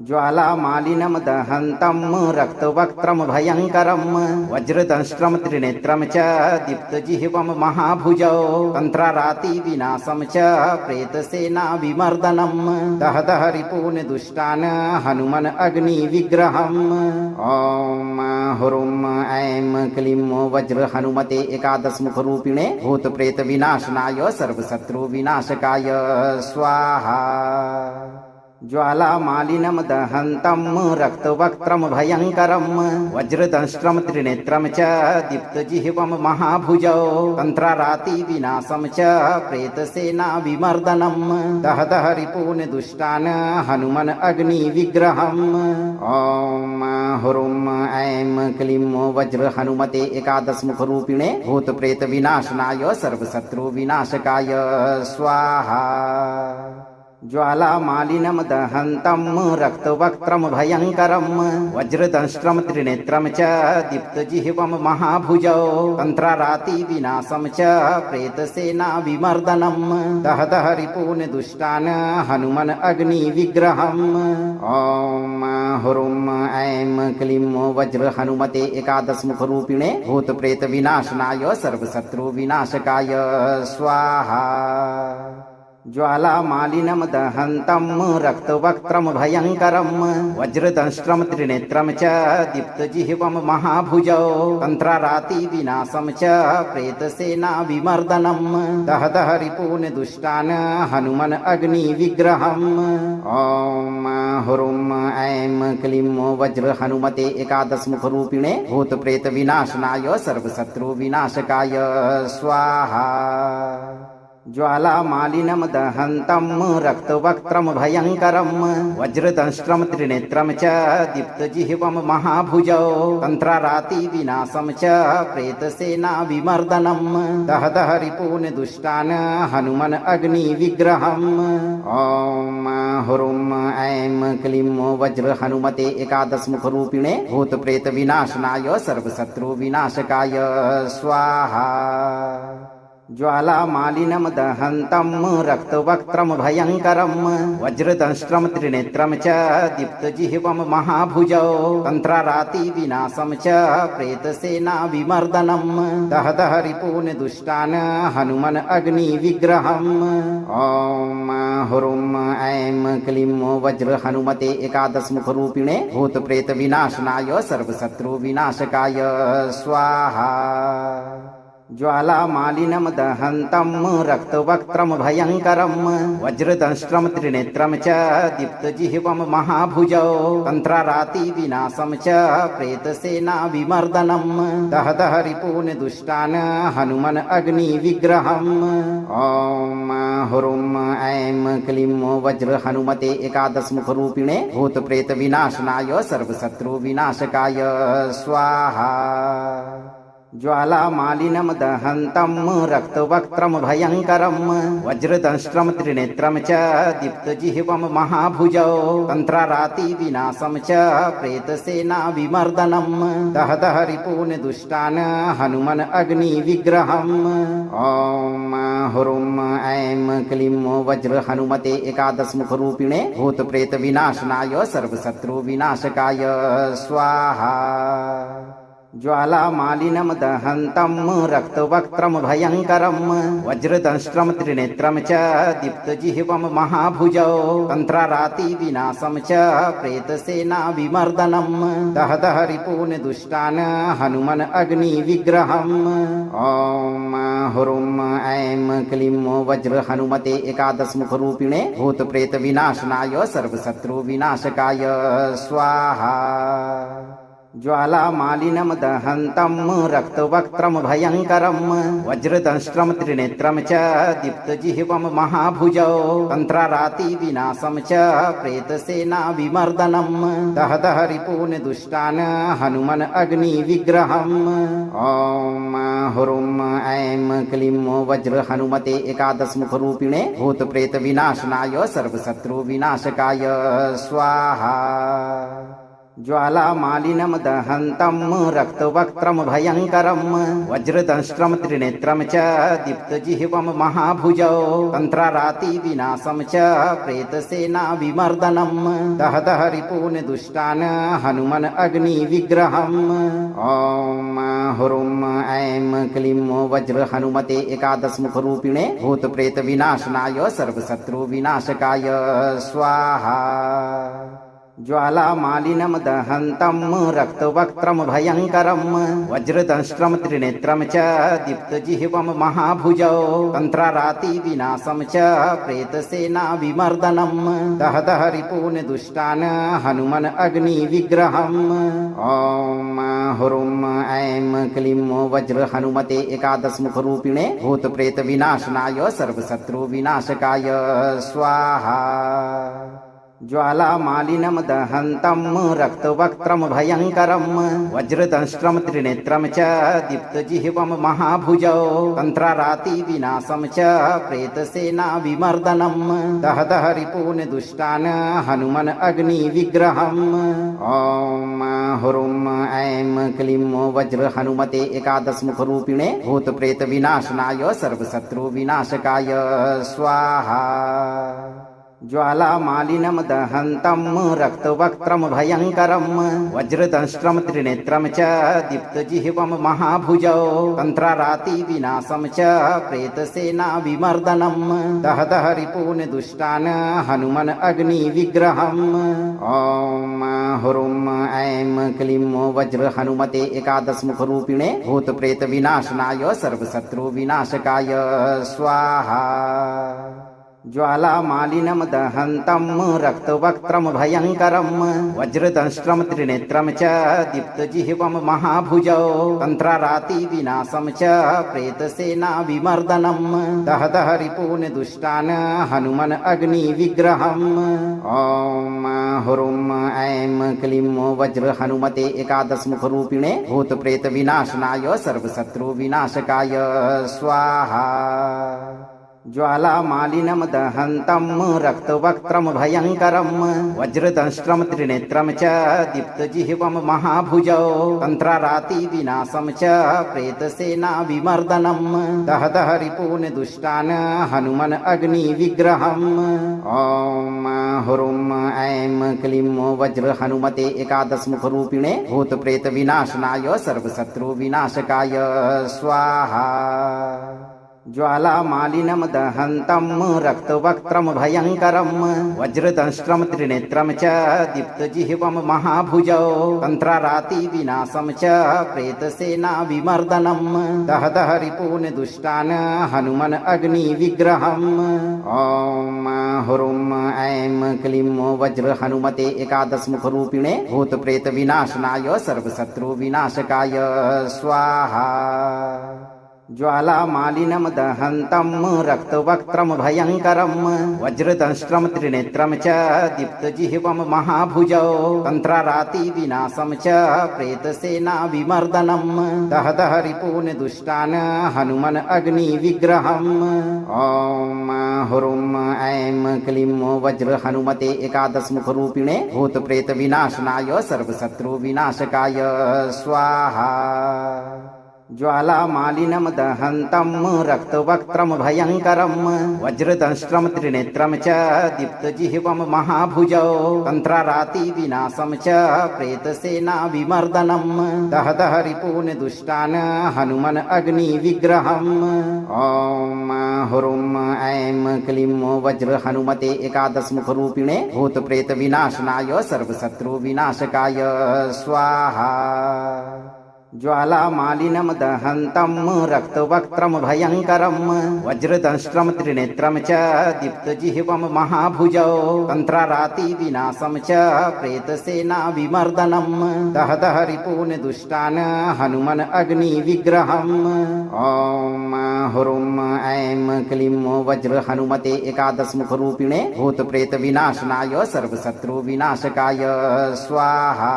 S2: ज्वालामालिनं दहन्तं रक्तवक्त्रं भयङ्करं वज्रदंष्ट्रं त्रिनेत्रं च दीप्तजिह्वं महाभुजौ तन्त्रारातिविनाशं च प्रेतसेनाविमर्दनं दह दह रिपून् दुष्टान् हनुमन् अग्निविग्रहम् ॐ हुरुं ऐं क्लीं वज्र हनुमते एकादशमुखरूपिणे भूतप्रेतविनाशनाय सर्वशत्रुविनाशकाय स्वाहा। ज्वालामालिनं दहन्तं रक्तवक्त्रं भयङ्करं वज्रदंष्ट्रं त्रिनेत्रं च दीप्तजिह्वं महाभुजौ तन्त्रारातिविनाशं च प्रेतसेनाविमर्दनं दह दह रिपून् दुष्टान् हनुमन् अग्निविग्रहम् ॐ हुरुं ऐं क्लीं वज्र हनुमते एकादशमुखरूपिणे भूतप्रेतविनाशनाय सर्वशत्रुविनाशकाय स्वाहा। ज्वालामालिनं दहन्तं रक्तवक्त्रं भयङ्करं वज्रदंष्ट्रं त्रिनेत्रं च दीप्तजिह्वं महाभुजौ तन्त्रारातिविनाशं च प्रेतसेनाविमर्दनं दह दह रिपून् दुष्टान् हनुमन् अग्निविग्रहम् ॐ हुरुं ऐं क्लीं वज्र हनुमते एकादशमुखरूपिणे भूतप्रेतविनाशनाय सर्वशत्रुविनाशकाय स्वाहा। ज्वालामालिनं दहन्तं रक्तवक्त्रं भयङ्करं वज्रदंष्ट्रं त्रिनेत्रं च दीप्तजिह्वं महाभुजौ तन्त्रारातिविनाशं च प्रेतसेनाविमर्दनं दह दह रिपून् दुष्टान् हनुमन् अग्निविग्रहम् ॐ हुरुं ऐं क्लीं वज्र हनुमते एकादशमुखरूपिणे भूतप्रेतविनाशनाय सर्वशत्रुविनाशकाय स्वाहा। ज्वालामालिनं दहन्तं रक्तवक्त्रं भयङ्करं वज्रदंष्ट्रं त्रिनेत्रं च दीप्तजिह्वं महाभुजौ तन्त्रारातिविनाशं च प्रेतसेनाविमर्दनं दह दह रिपून् दुष्टान् हनुमन् अग्निविग्रहम् ॐ हुरुं ऐं क्लीं वज्र हनुमते एकादशमुखरूपिणे भूतप्रेतविनाशनाय सर्वशत्रुविनाशकाय स्वाहा। ज्वालामालिनं दहन्तं रक्तवक्त्रं भयङ्करं वज्रदंष्ट्रं त्रिनेत्रं च दीप्तजिह्वं महाभुजौ तन्त्रारातिविनाशं च प्रेतसेनाविमर्दनं दह दह रिपून् दुष्टान् हनुमन् अग्निविग्रहम् ॐ हुरुं ऐं क्लीं वज्र हनुमते एकादशमुखरूपिणे भूतप्रेतविनाशनाय सर्वशत्रुविनाशकाय स्वाहा। ज्वालामालिनं दहन्तं रक्तवक्त्रं भयङ्करं वज्रदंष्ट्रं त्रिनेत्रं च दीप्तजिह्वं महाभुजौ तन्त्रारातिविनाशं च प्रेतसेनाविमर्दनं दह दह रिपून् दुष्टान् हनुमन् अग्निविग्रहम् ॐ हुरुं ऐं क्लीं वज्र हनुमते एकादशमुखरूपिणे भूतप्रेतविनाशनाय सर्वशत्रुविनाशकाय स्वाहा। ज्वालामालिनं दहन्तं रक्तवक्त्रं भयङ्करं वज्रदंष्ट्रं त्रिनेत्रं च दीप्तजिह्वं महाभुजौ तन्त्रारातिविनाशं च प्रेतसेनाविमर्दनं दह दह रिपून् दुष्टान् हनुमन् अग्निविग्रहम् ॐ हुरुं ऐं क्लीं वज्र हनुमते एकादशमुखरूपिणे भूतप्रेतविनाशनाय सर्वशत्रुविनाशकाय स्वाहा। ज्वालामालिनं दहन्तं रक्तवक्त्रं भयङ्करं वज्रदंष्ट्रं त्रिनेत्रं च दीप्तजिह्वं महाभुजौ तन्त्रारातिविनाशं च प्रेतसेनाविमर्दनं दह दह रिपून् दुष्टान् हनुमन् अग्निविग्रहम् ॐ हुरुं ऐं क्लीं वज्र हनुमते एकादशमुखरूपिणे भूतप्रेतविनाशनाय सर्वशत्रुविनाशकाय स्वाहा। ज्वालामालिनं दहन्तं रक्तवक्त्रं भयङ्करं वज्रदंष्ट्रं त्रिनेत्रं च दीप्तजिह्वं महाभुजौ तन्त्रारातिविनाशं च प्रेतसेनाविमर्दनं दह दह रिपून् दुष्टान् हनुमन् अग्निविग्रहम् ॐ हुरुं ऐं क्लीं वज्र हनुमते एकादशमुखरूपिणे भूतप्रेतविनाशनाय सर्वशत्रुविनाशकाय स्वाहा। ज्वालामालिनं दहन्तं रक्तवक्त्रं भयङ्करं वज्रदंष्ट्रं त्रिनेत्रं च दीप्तजिह्वं महाभुजौ तन्त्रारातिविनाशं च प्रेतसेनाविमर्दनं दह दह रिपून् दुष्टान् हनुमन् अग्निविग्रहम् ॐ हुरुं ऐं क्लीं वज्र हनुमते एकादशमुखरूपिणे भूतप्रेतविनाशनाय सर्वशत्रुविनाशकाय स्वाहा। ज्वालामालिनं दहन्तं रक्तवक्त्रं भयङ्करं वज्रदंष्ट्रं त्रिनेत्रं च दीप्तजिह्वं महाभुजौ तन्त्रारातिविनाशं च प्रेतसेनाविमर्दनं दह दह रिपून् दुष्टान् हनुमन् अग्निविग्रहम् ॐ हुरुं ऐं क्लीं वज्र हनुमते एकादशमुखरूपिणे भूतप्रेतविनाशनाय सर्वशत्रुविनाशकाय स्वाहा। ज्वालामालिनं दहन्तं रक्तवक्त्रं भयङ्करं वज्रदंष्ट्रं त्रिनेत्रं च दीप्तजिह्वं महाभुजौ तन्त्रारातिविनाशं च प्रेतसेनाविमर्दनं दह दह रिपून् दुष्टान् हनुमन् अग्निविग्रहम् ॐ हुरुं ऐं क्लीं वज्र हनुमते एकादशमुखरूपिणे भूतप्रेतविनाशनाय सर्वशत्रुविनाशकाय स्वाहा। ज्वालामालिनं दहन्तं रक्तवक्त्रं भयङ्करं वज्रदंष्ट्रं त्रिनेत्रं च दीप्तजिह्वं महाभुजौ तन्त्रारातिविनाशं च प्रेतसेनाविमर्दनं दह दह रिपून् दुष्टान् हनुमन् अग्निविग्रहम् ॐ हुरुं ऐं क्लीं वज्र हनुमते एकादशमुखरूपिणे भूतप्रेतविनाशनाय सर्वशत्रुविनाशकाय स्वाहा। ज्वालामालिनं दहन्तं रक्तवक्त्रं भयङ्करं वज्रदंष्ट्रं त्रिनेत्रं च दीप्तजिह्वं महाभुजौ तन्त्रारातिविनाशं च प्रेतसेनाविमर्दनं दह दह रिपून् दुष्टान् हनुमन् अग्निविग्रहम् ॐ हुरुं ऐं क्लीं वज्र हनुमते एकादशमुखरूपिणे भूतप्रेतविनाशनाय सर्वशत्रुविनाशकाय स्वाहा। ज्वालामालिनं दहन्तं रक्तवक्त्रं भयङ्करं वज्रदंष्ट्रं त्रिनेत्रं च दीप्तजिह्वं महाभुजौ तन्त्रारातिविनाशं च प्रेतसेनाविमर्दनं दह दह रिपून् दुष्टान् हनुमन् अग्निविग्रहम् ॐ हुरुं ऐं क्लीं वज्र हनुमते एकादशमुखरूपिणे भूतप्रेतविनाशनाय सर्वशत्रुविनाशकाय स्वाहा। ज्वालामालिनं दहन्तं रक्तवक्त्रं भयङ्करं वज्रदंष्ट्रं त्रिनेत्रं च दीप्तजिह्वं महाभुजौ तन्त्रारातिविनाशं च प्रेतसेनाविमर्दनं दह दह रिपून् दुष्टान् हनुमन् अग्निविग्रहम् ॐ हुरुं ऐं क्लीं वज्र हनुमते एकादशमुखरूपिणे भूतप्रेतविनाशनाय सर्वशत्रुविनाशकाय स्वाहा। ज्वालामालिनं दहन्तं रक्तवक्त्रं भयङ्करं वज्रदंष्ट्रं त्रिनेत्रं च दीप्तजिह्वं महाभुजौ तन्त्रारातिविनाशं च प्रेतसेनाविमर्दनं दह दह रिपून् दुष्टान् हनुमन् अग्निविग्रहम् ॐ हुरुं ऐं क्लीं वज्र हनुमते एकादशमुखरूपिणे भूतप्रेतविनाशनाय सर्वशत्रुविनाशकाय स्वाहा। ज्वालामालिनं दहन्तं रक्तवक्त्रं भयङ्करं वज्रदंष्ट्रं त्रिनेत्रं च दीप्तजिह्वं महाभुजौ तन्त्रारातिविनाशं च प्रेतसेनाविमर्दनं दह दह रिपून् दुष्टान् हनुमन् अग्निविग्रहम् ॐ हुरुं ऐं क्लीं वज्र हनुमते एकादशमुखरूपिणे भूतप्रेतविनाशनाय सर्वशत्रुविनाशकाय स्वाहा। ज्वालामालिनं दहन्तं रक्तवक्त्रं भयङ्करं वज्रदंष्ट्रं त्रिनेत्रं च दीप्तजिह्वं महाभुजौ तन्त्रारातिविनाशं च प्रेतसेनाविमर्दनं दह दह रिपून् दुष्टान् हनुमन् अग्निविग्रहम् ॐ हुरुं ऐं क्लीं वज्र हनुमते एकादशमुखरूपिणे भूतप्रेतविनाशनाय सर्वशत्रुविनाशकाय स्वाहा।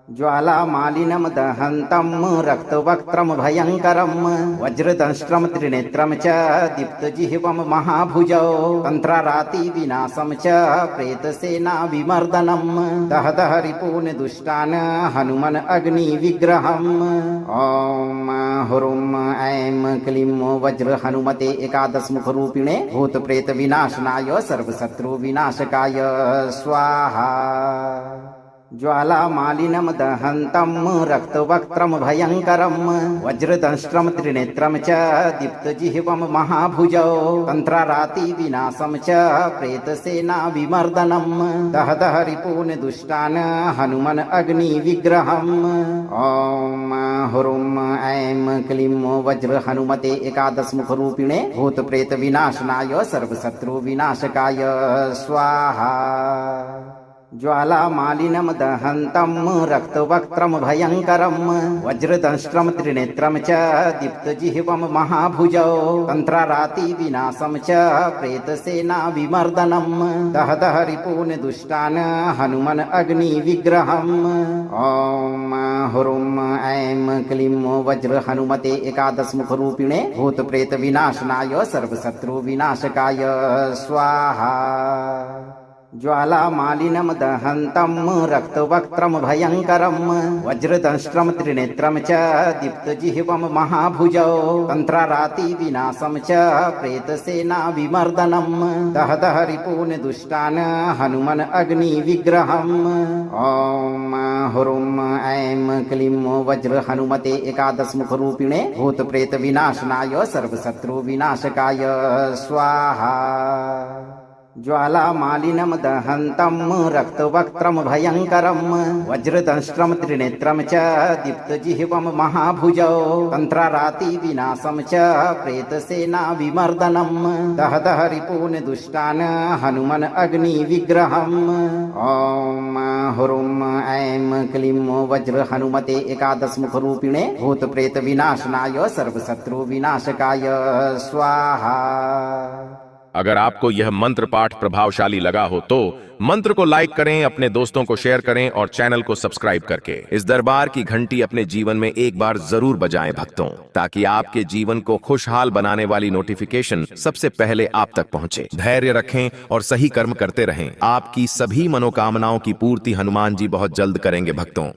S2: ज्वालामालिनं दहन्तं रक्तवक्त्रं भयङ्करं वज्रदंष्ट्रं त्रिनेत्रं च दीप्तजिह्वं महाभुजौ तन्त्रारातिविनाशं च प्रेतसेनाविमर्दनं दह दह रिपून् दुष्टान् हनुमन् अग्निविग्रहम् ॐ हुरुं ऐं क्लीं वज्र हनुमते एकादशमुखरूपिणे भूतप्रेतविनाशनाय सर्वशत्रुविनाशकाय स्वाहा। ज्वालामालिनं दहन्तं रक्तवक्त्रं भयङ्करं वज्रदंष्ट्रं त्रिनेत्रं च दीप्तजिह्वं महाभुजौ तन्त्रारातिविनाशं च प्रेतसेनाविमर्दनं दह दह रिपून् दुष्टान् हनुमन् अग्निविग्रहम् ॐ हुरुं ऐं क्लीं वज्र हनुमते एकादशमुखरूपिणे भूतप्रेतविनाशनाय सर्वशत्रुविनाशकाय स्वाहा। ज्वालामालिनं दहन्तं रक्तवक्त्रं भयङ्करं वज्रदंष्ट्रं त्रिनेत्रं च दीप्तजिह्वं महाभुजौ तन्त्रारातिविनाशं च प्रेतसेनाविमर्दनं दह दह रिपून् दुष्टान् हनुमन् अग्निविग्रहम् ॐ हुरुं ऐं क्लीं वज्र हनुमते एकादशमुखरूपिणे भूतप्रेतविनाशनाय सर्वशत्रुविनाशकाय स्वाहा। ज्वालामालिनं दहन्तं रक्तवक्त्रं भयङ्करं वज्रदंष्ट्रं त्रिनेत्रं च दीप्तजिह्वं महाभुजौ तन्त्रारातिविनाशं च प्रेतसेनाविमर्दनं दह दह रिपून् दुष्टान् हनुमन् अग्निविग्रहम् ॐ हुरुं ऐं क्लीं वज्र हनुमते एकादशमुखरूपिणे भूतप्रेतविनाशनाय सर्वशत्रुविनाशकाय स्वाहा। ज्वालामालिनं दहन्तं रक्तवक्त्रं भयङ्करं वज्रदंष्ट्रं त्रिनेत्रं च दीप्तजिह्वं महाभुजौ तन्त्रारातिविनाशं च प्रेतसेनाविमर्दनं दह दह रिपून् दुष्टान् हनुमन् अग्निविग्रहम् ॐ हुरुं ऐं क्लीं वज्र हनुमते एकादशमुखरूपिणे भूतप्रेतविनाशनाय सर्वशत्रुविनाशकाय स्वाहा।
S1: अगर आपको यह मंत्र पाठ प्रभावशाली लगा हो तो मंत्र को लाइक करें, अपने दोस्तों को शेयर करें और चैनल को सब्सक्राइब करके इस दरबार की घंटी अपने जीवन में एक बार जरूर बजाएं भक्तों, ताकि आपके जीवन को खुशहाल बनाने वाली नोटिफिकेशन सबसे पहले आप तक पहुंचे। धैर्य रखें और सही कर्म करते रहें। आपकी सभी मनोकामनाओं की पूर्ति हनुमान जी बहुत जल्द करेंगे भक्तों।